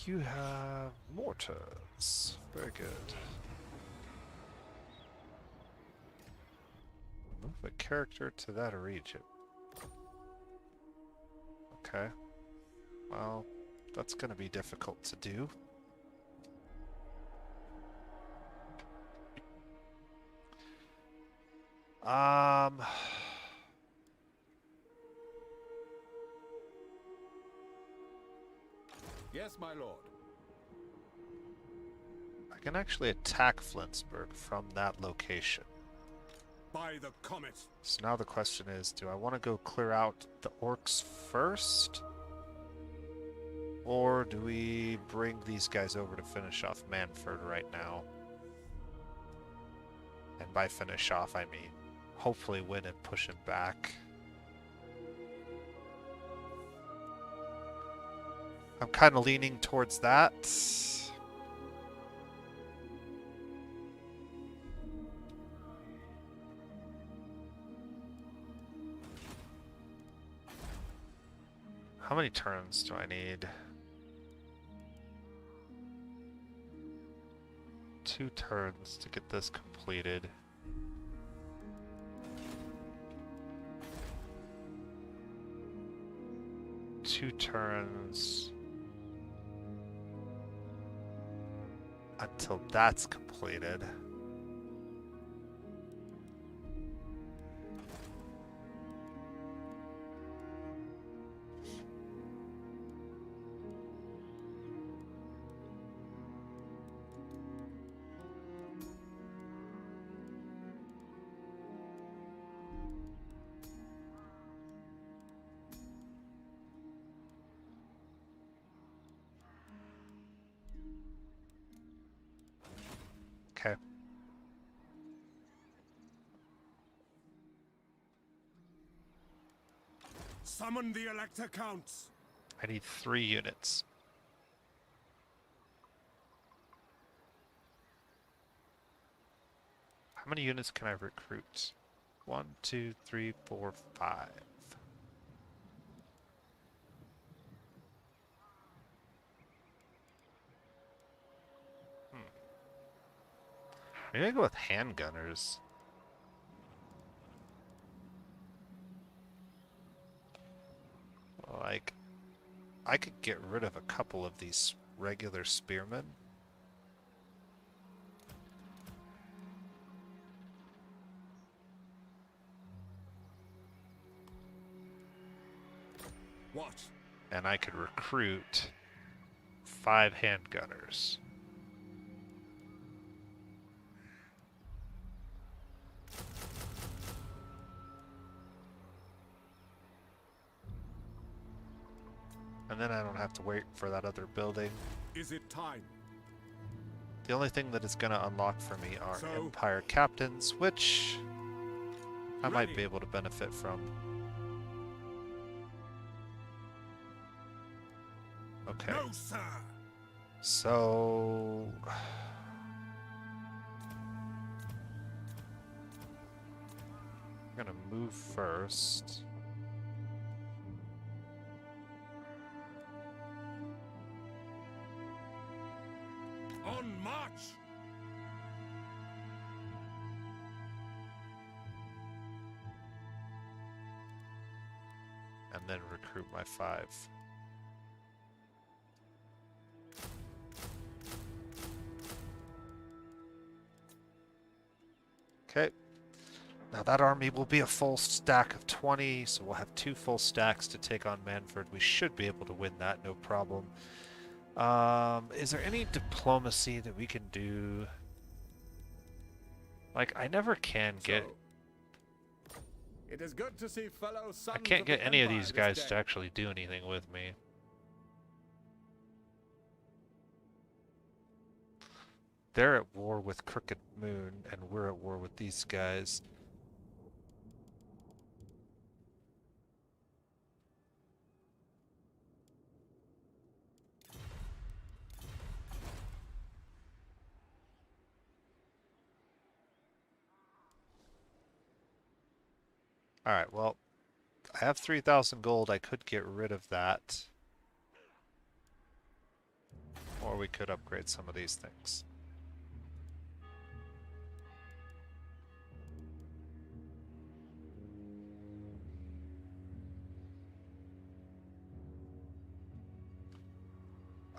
You have mortars. Very good. Move a character to that region. Okay. Well, that's going to be difficult to do. Yes, my lord. I can actually attack Flinsburg from that location. By the comet. So now the question is, do I want to go clear out the orcs first? Or do we bring these guys over to finish off Manford right now? And by finish off, I mean hopefully win and push him back. I'm kind of leaning towards that. How many turns do I need? 2 turns to get this completed. Two turns until that's completed. Okay. Summon the Elector Counts. I need 3 units. How many units can I recruit? 1, 2, 3, 4, 5. Maybe I go with handgunners. Like, I could get rid of a couple of these regular spearmen. What? And I could recruit 5 handgunners. And then I don't have to wait for that other building. Is it time? The only thing that is going to unlock for me are So- Empire Captains, which I might Ready. be able to benefit from. Okay. No, sir. So... I'm going to move first. On march. and then recruit my 5. Okay. Now that army will be a full stack of 20, so we'll have 2 full stacks to take on Manfred. We should be able to win that, no problem. Is there any diplomacy that we can do? Like, I never can get... It is good to see fellow sons I can't of get the any of Empire these this guys day. to actually do anything with me. They're at war with Crooked Moon, and we're at war with these guys. Alright, well, I have 3,000 gold. I could get rid of that. Or we could upgrade some of these things.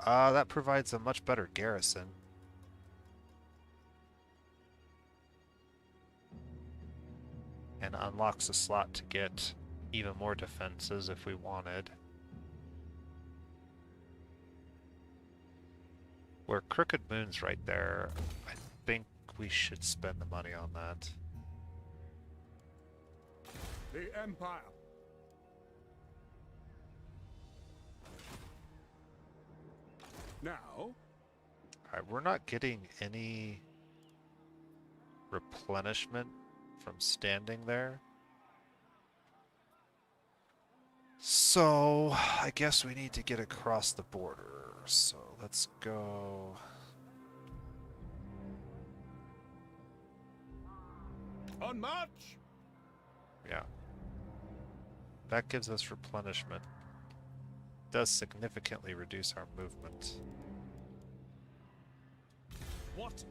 That provides a much better garrison. And unlocks a slot to get even more defenses if we wanted. Where Crooked Moon's right there, I think we should spend the money on that. The Empire. Now, Alright, we're not getting any replenishment from standing there. So, I guess we need to get across the border. So, let's go... on march! Yeah. That gives us replenishment. Does significantly reduce our movement. What?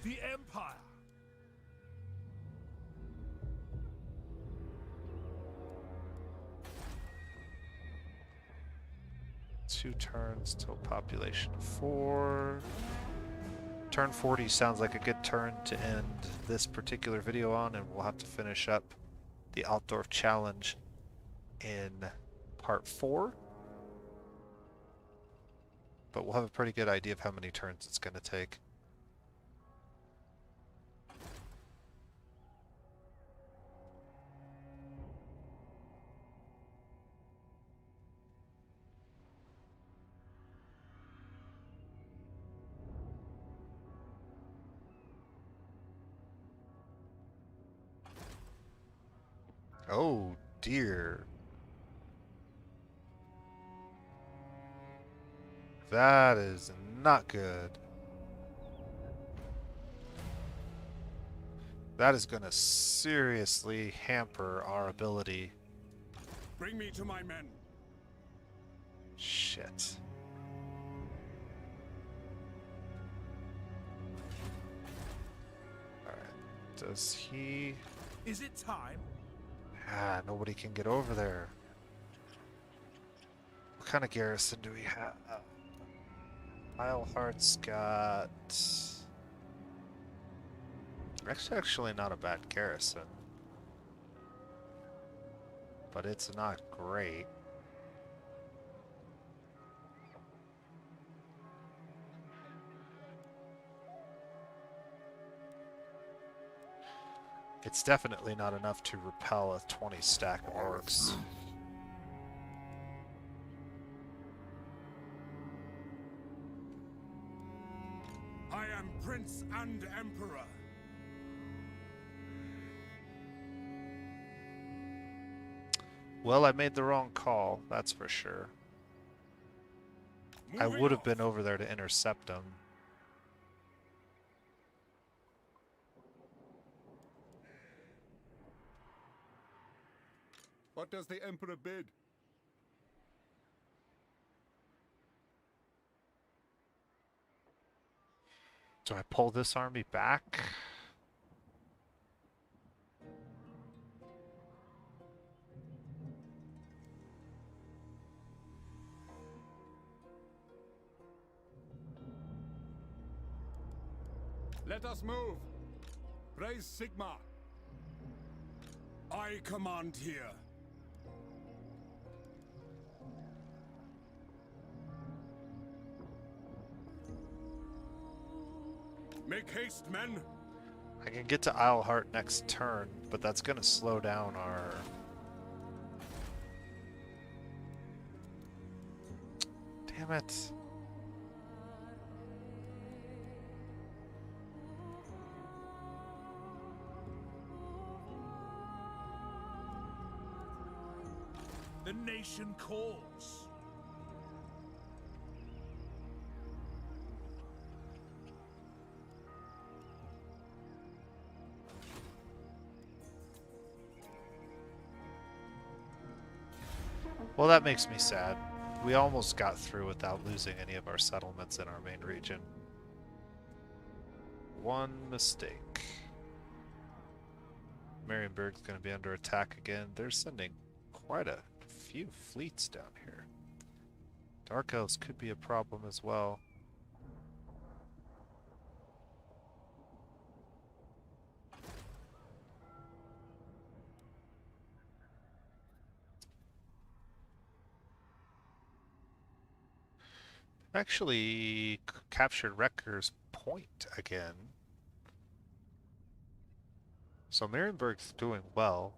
The Empire. 2 turns till population 4. Turn 40 sounds like a good turn to end this particular video on, and we'll have to finish up the Altdorf challenge in part 4. But we'll have a pretty good idea of how many turns it's going to take. Oh dear. That is not good. That is going to seriously hamper our ability. Bring me to my men. Shit. Alright. Does he... Is it time? Ah, nobody can get over there. What kind of garrison do we have? Ileheart's got... Actually not a bad garrison. But it's not great. It's definitely not enough to repel a 20 stack of orcs. I am Prince and Emperor. Well, I made the wrong call, that's for sure. I Moving would have off. been over there to intercept them. What does the Emperor bid? Do I pull this army back? Let us move. Praise Sigma. I command here. Make haste, men. I can get to Isleheart next turn, but that's going to slow down our... Damn it. The nation calls. Well, that makes me sad. We almost got through without losing any of our settlements in our main region. One mistake. Marienburg's going to be under attack again. They're sending quite a few fleets down here. Dark Elves could be a problem as well. Actually captured Wrecker's Point again. So Marienburg's doing well.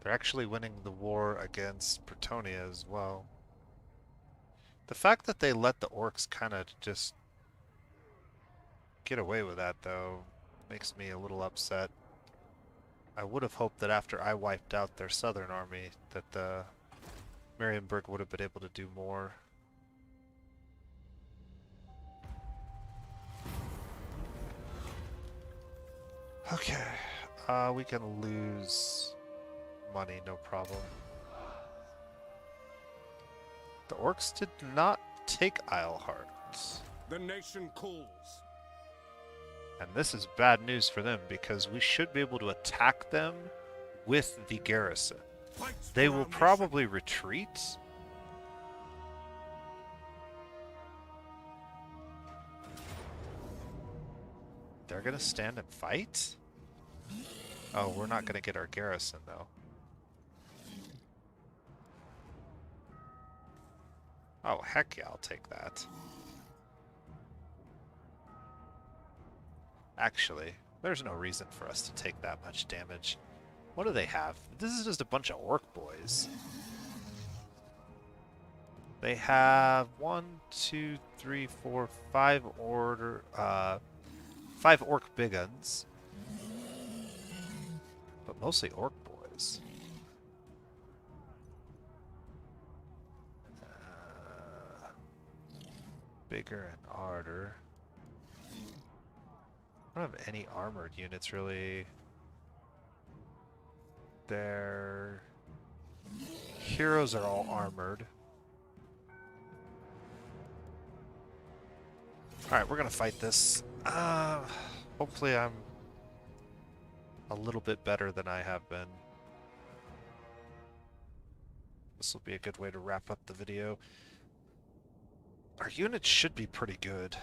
They're actually winning the war against Bretonia as well. The fact that they let the orcs kind of just get away with that, though, makes me a little upset. I would have hoped that after I wiped out their southern army, that Marienburg would have been able to do more. Okay, we can lose money, no problem. The orcs did not take Isleheart. The nation calls. And this is bad news for them because we should be able to attack them with the garrison. Fights They for will our nation. probably retreat. They're gonna stand and fight? Oh, we're not gonna get our garrison though. Oh, heck yeah, I'll take that. Actually, there's no reason for us to take that much damage. What do they have? This is just a bunch of orc boys. They have 1, 2, 3, 4, 5 5 orc big guns. But mostly orc boys. Bigger and ardor. I don't have any armored units really. Their heroes are all armored. Alright, we're gonna fight this. Hopefully I'm a little bit better than I have been. This will be a good way to wrap up the video. Our units should be pretty good.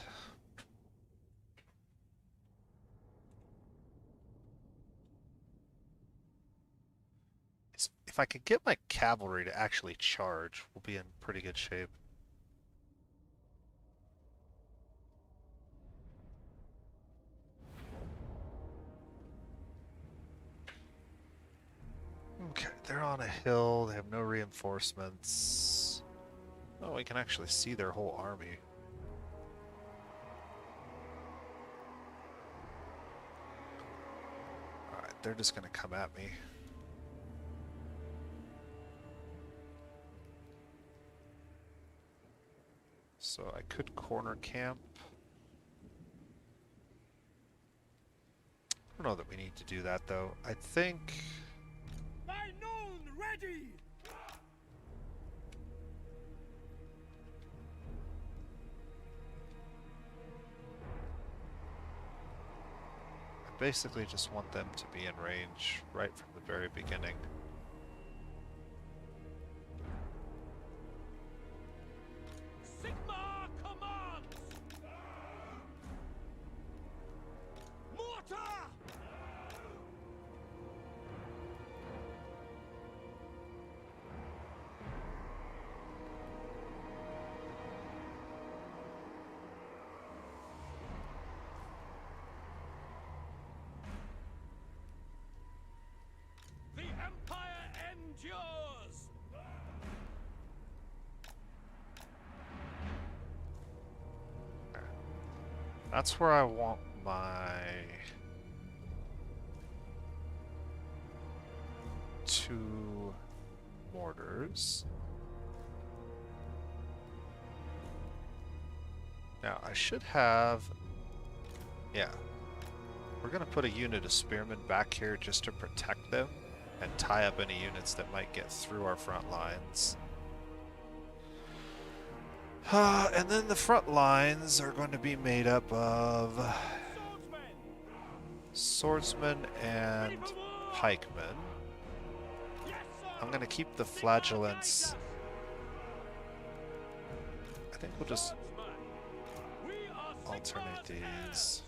If I could get my cavalry to actually charge, we'll be in pretty good shape. Okay, they're on a hill, they have no reinforcements. Oh, we can actually see their whole army. Alright, they're just gonna come at me. So I could corner camp. I don't know that we need to do that though. I think... By noon, ready! I basically just want them to be in range right from the very beginning. Sigma commands! That's where I want my 2 mortars. Now, I should have... Yeah. We're going to put a unit of spearmen back here just to protect them and tie up any units that might get through our front lines. And then the front lines are going to be made up of swordsmen and pikemen. I'm going to keep the flagellants. I think we'll just alternate these.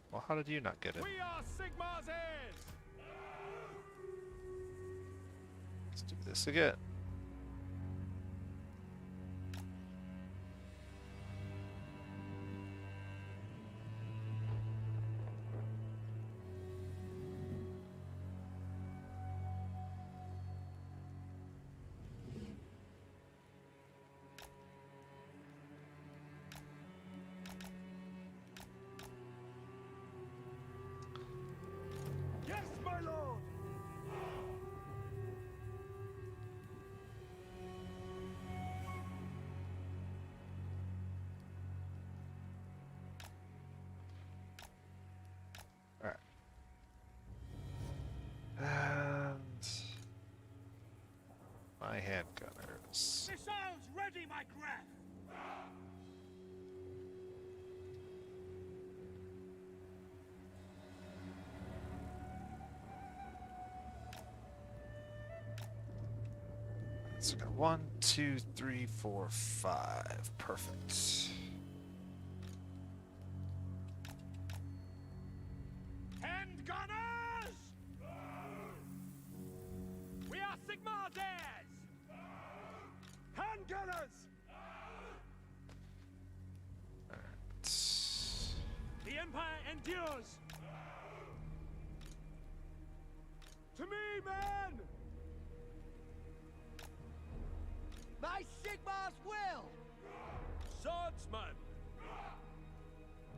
Well, how did you not get it? We are Sigmar's heirs! Let's do this again. Yes, my lord! Alright. And my handgunners. Missiles ready, my Graf! So we got 1, 2, 3, 4, 5. Perfect. Handgunners! We are Sigmar's heirs! Handgunners! The Empire endures! To me, men! My Sigmar's will! Swordsman!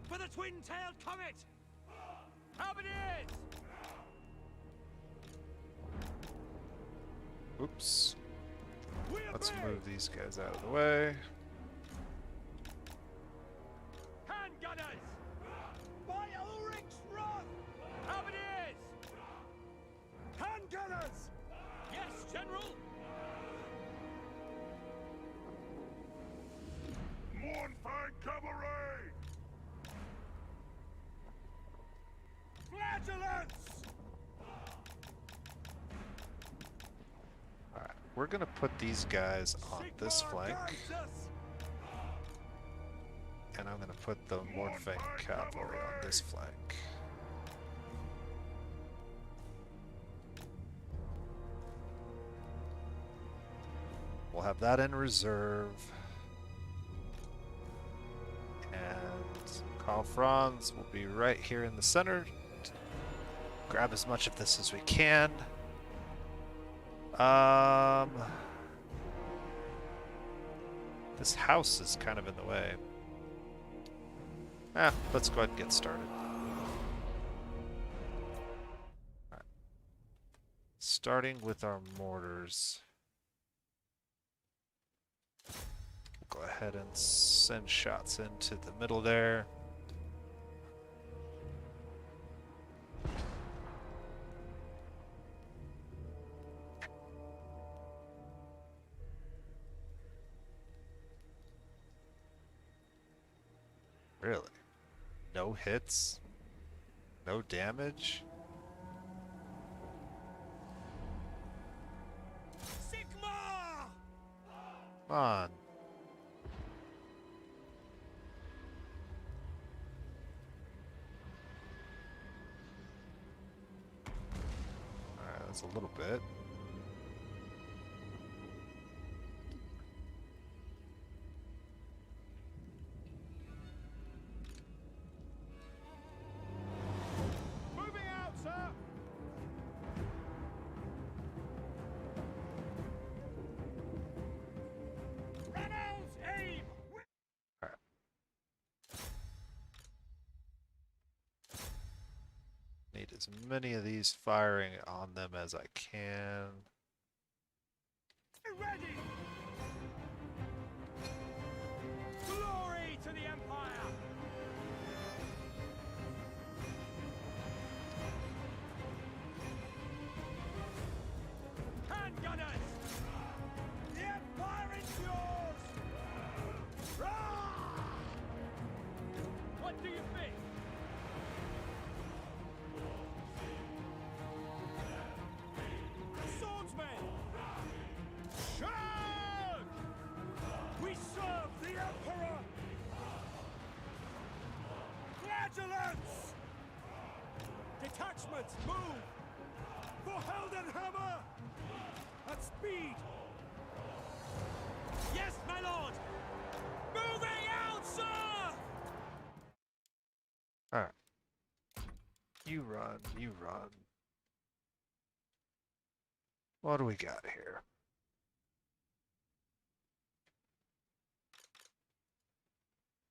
For the twin-tailed comet! Halberdiers! Oops. We Let's obey! move these guys out of the way. Handgunners! By Ulrich's wrath! Halberdiers! Handgunners! Yes, General! Mournfang cavalry! Flagellants! Alright, we're gonna put these guys on this Sigmar flank, guides us! and I'm gonna put the Mortfang cavalry on this flank. We'll have that in reserve. And Karl Franz will be right here in the center. Grab as much of this as we can. This house is kind of in the way. Let's go ahead and get started. Alright. Starting with our mortars. We'll go ahead and send shots into the middle there. Really? No hits? No damage? Sigmar! Come on. Alright, that's a little bit. as many of these firing on them as I can. Ready! Glory to the Empire! Handgunners! The Empire is yours! Rah! What do you think? Swordsmen! Charge! We serve the Emperor! Flagellants! Detachments, move! For Heldenhammer! At speed! Yes, my lord! Moving out, sir! Alright. You run, you run. What do we got here?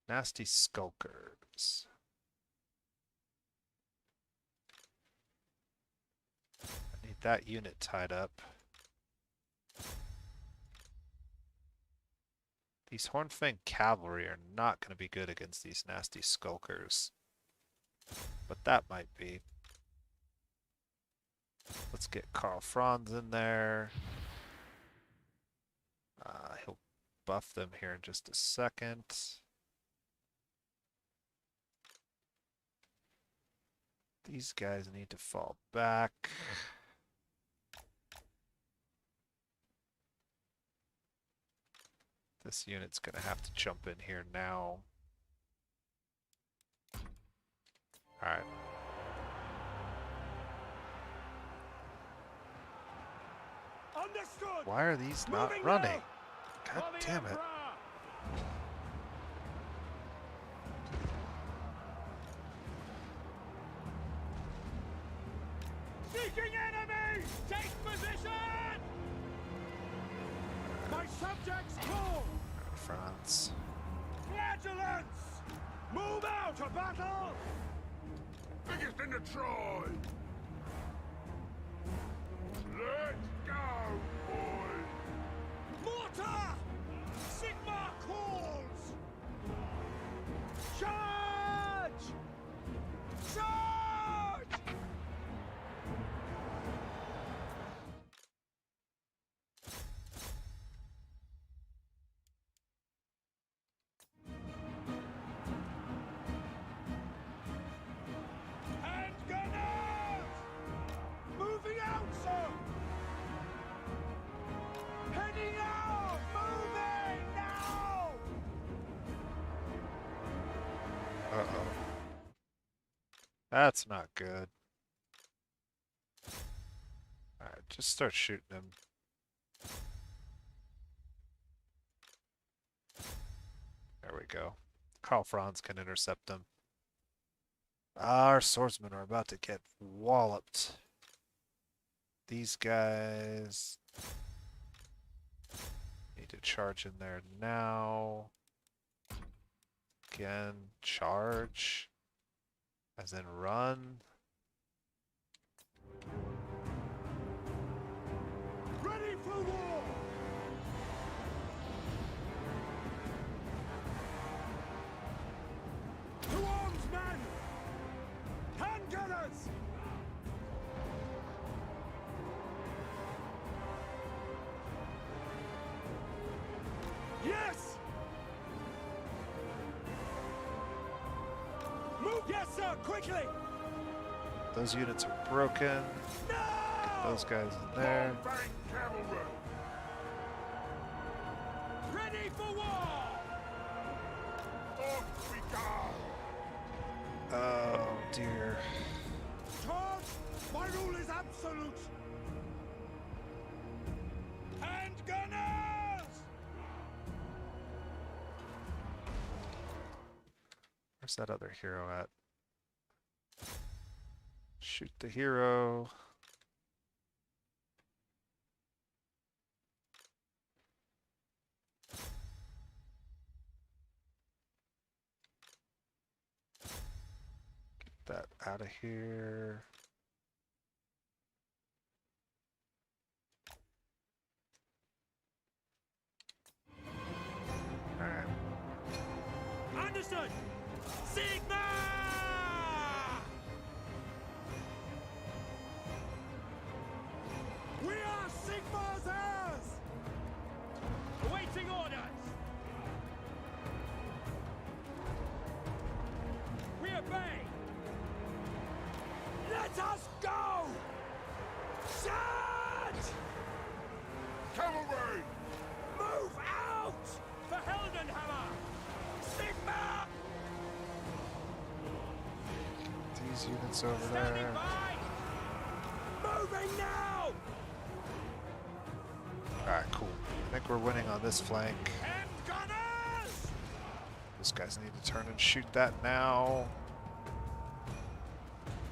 Nasty skulkers. I need that unit tied up. These Hornfang cavalry are not going to be good against these nasty skulkers. But that might be. Let's get Karl Franz in there. He'll buff them here in just a second. These guys need to fall back. This unit's gonna have to jump in here now. Alright. Understood! Why are these not Moving running? now! God For the damn it. Emperor! Seeking enemy! Take position! My subjects call! France. Flagellants! Move out to battle! Biggest in the tribe! Let's go, boys! Mortar! Sigma calls! Charge! Charge! Handgunners! Moving out, sir! Heading out! Moving now! Uh-oh. That's not good. Alright, just start shooting him. There we go. Karl Franz can intercept them. Our swordsmen are about to get walloped. These guys need to charge in there now. Again, charge. As in run. Ready for war! To arms, men! Handgunners! Yes! Move! Yes, sir! Quickly! Those units are broken. No! Get those guys in there. Bank cavalry! Ready for war! Off we go! Oh dear. Charge! My rule is absolute! Handgunners! Where's that other hero at? Shoot the hero. Get that out of here. Let us go! Charge! Cavalry! Move out! For Heldenhammer! Sigma! These units over Standing there. by! Moving now! Alright, cool. I think we're winning on this flank. End gunners! Those guys need to turn and shoot that now.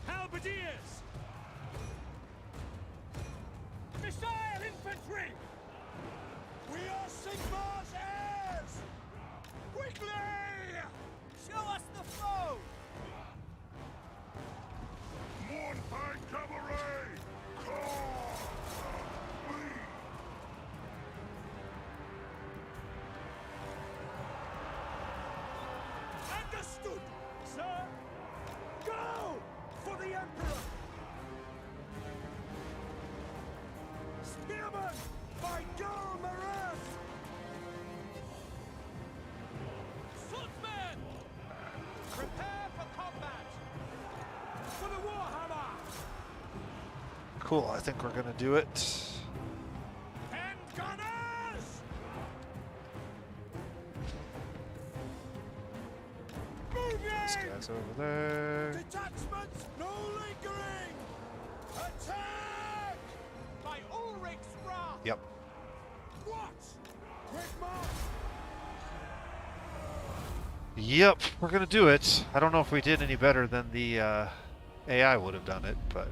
Halberdiers! Missile infantry! We are Sigmar's heirs! Quickly! Show us the foe! Mortars cavalry! Call! Lead! Understood, sir! Go! For the Emperor! Spearman! By Girl Maras! Swordsman! Prepare for combat! For the Warhammer! Cool, I think we're gonna do it. Hand gunners! These Moving! guys over there. Detachments, no lingering! Attack! By Ulrich's wrath! Yep. What? Quick march! Yep, we're gonna do it. I don't know if we did any better than the AI would have done it, but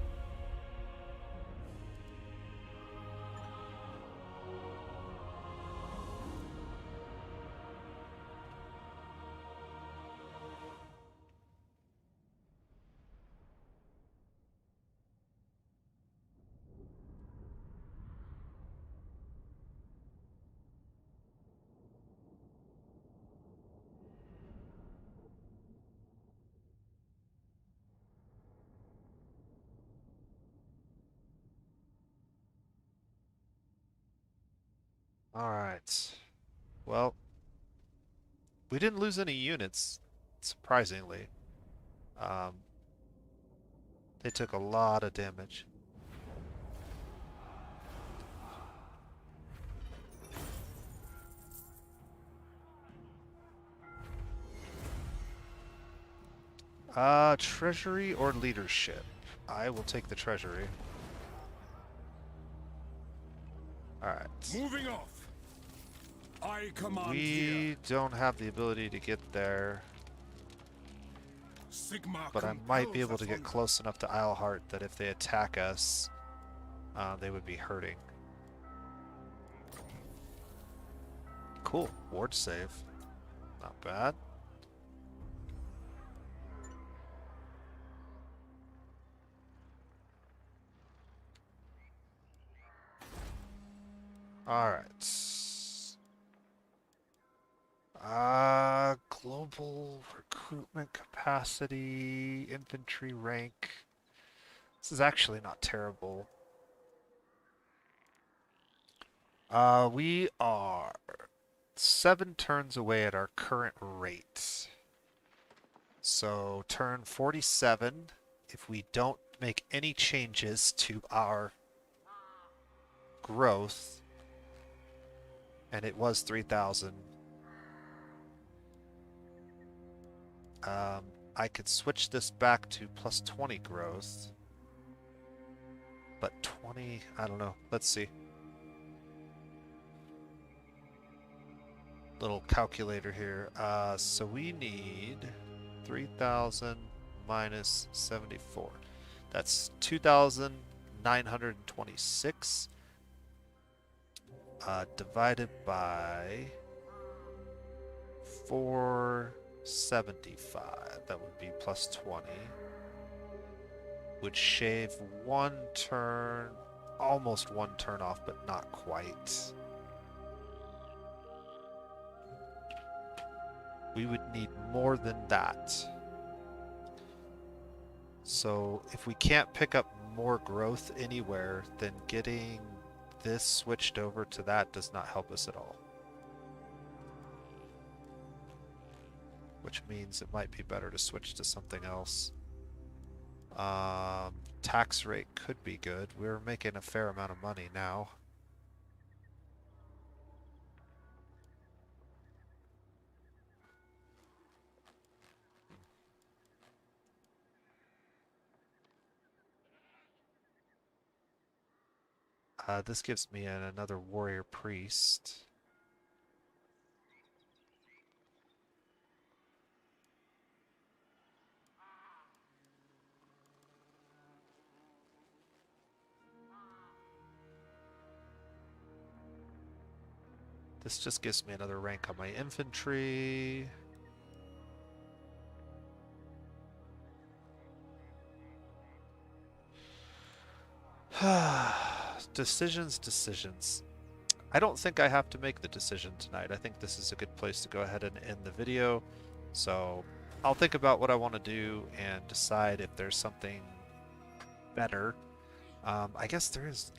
alright. Well, we didn't lose any units, surprisingly. They took a lot of damage. Treasury or leadership? I will take the treasury. Alright. Moving off. I command We here. don't have the ability to get there, Sigmar but I might be compels able to us get on. close enough to Isleheart that if they attack us, they would be hurting. Cool. Ward save. Not bad. Alright. Global recruitment capacity, infantry rank. This is actually not terrible. We are 7 turns away at our current rate. So turn 47, if we don't make any changes to our growth, and it was 3,000. I could switch this back to plus 20 growth, but 20, I don't know. Let's see. Little calculator here. So we need 3,000 minus 74. That's 2,926. Divided by 475. That would be plus 20. Would shave 1 turn, almost 1 turn off, but not quite. We would need more than that. So if we can't pick up more growth anywhere, then getting this switched over to that does not help us at all. Which means it might be better to switch to something else. Tax rate could be good. We're making a fair amount of money now. This gives me another warrior priest. This just gives me another rank on my infantry. Decisions. I don't think I have to make the decision tonight. I think this is a good place to go ahead and end the video. So I'll think about what I want to do and decide if there's something better. I guess there is.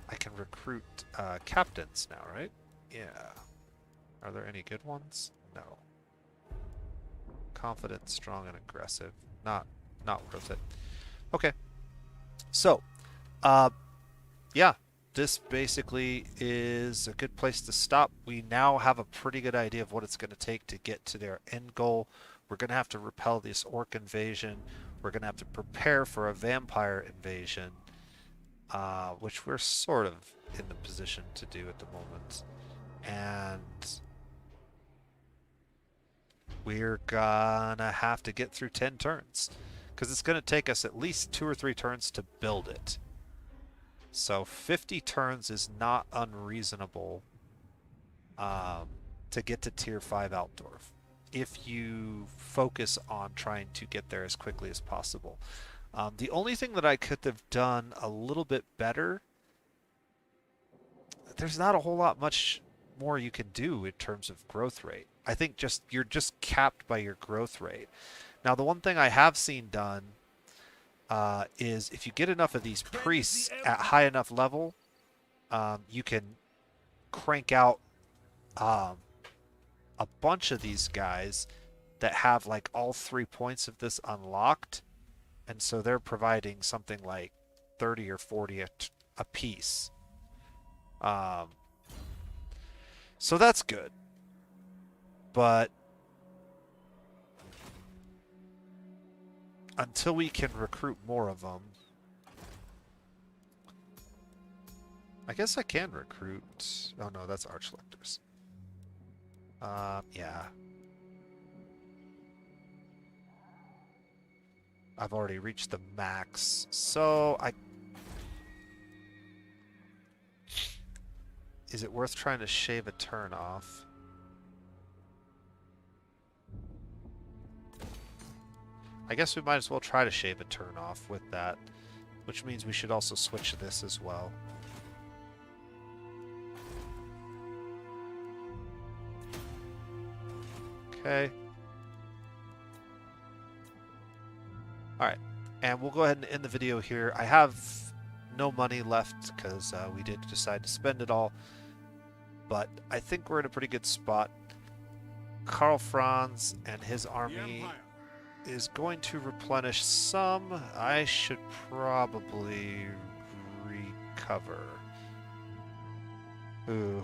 I can recruit captains now, right? Yeah. Are there any good ones? No. Confident, strong, and aggressive. Not worth it. Okay. So, yeah, this basically is a good place to stop. We now have a pretty good idea of what it's going to take to get to their end goal. We're going to have to repel this orc invasion. We're going to have to prepare for a vampire invasion, which we're sort of in the position to do at the moment. And we're gonna have to get through 10 turns, because it's going to take us at least 2 or 3 turns to build it. So 50 turns is not unreasonable to get to tier 5 Altdorf, if you focus on trying to get there as quickly as possible. The only thing that I could have done a little bit better, there's not a whole lot much more you can do in terms of growth rate. I think you're just capped by your growth rate. Now, the one thing I have seen done is if you get enough of these priests at high enough level, you can crank out a bunch of these guys that have like all 3 points of this unlocked, and so they're providing something like 30 or 40 a piece. So that's good. But until we can recruit more of them, I guess I can recruit. Oh no, that's arch lectors. Yeah. I've already reached the max, so is it worth trying to shave a turn off? I guess we might as well try to shave a turn off with that, which means we should also switch this as well. Okay. Alright, and we'll go ahead and end the video here. I have no money left because we did decide to spend it all, but I think we're in a pretty good spot. Karl Franz and his army is going to replenish some. I should probably recover. Ooh.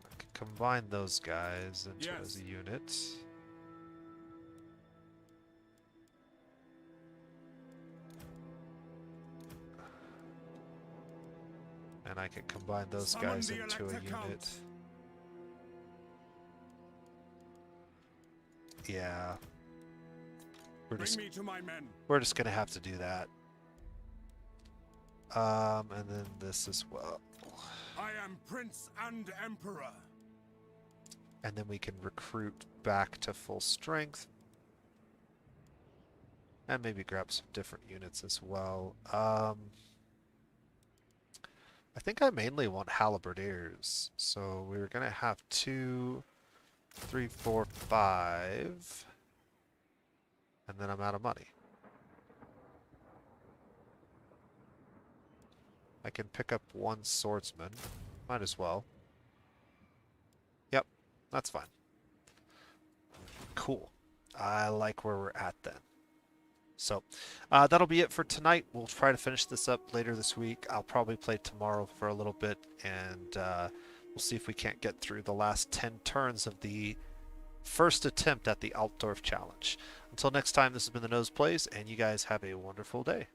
I can combine those guys into as a unit. And I can combine those guys into a unit. Yeah. We're just gonna have to do that. And then this as well. I am Prince and Emperor. And then we can recruit back to full strength. And maybe grab some different units as well. I think I mainly want halberdiers. So we're gonna have 2, 3, 4, 5. And then I'm out of money. I can pick up 1 swordsman. Might as well. Yep. That's fine. Cool. I like where we're at then. So that'll be it for tonight. We'll try to finish this up later this week. I'll probably play tomorrow for a little bit, and we'll see if we can't get through the last 10 turns of the first attempt at the Altdorf challenge. Until next time, this has been the Nose Plays, and you guys have a wonderful day.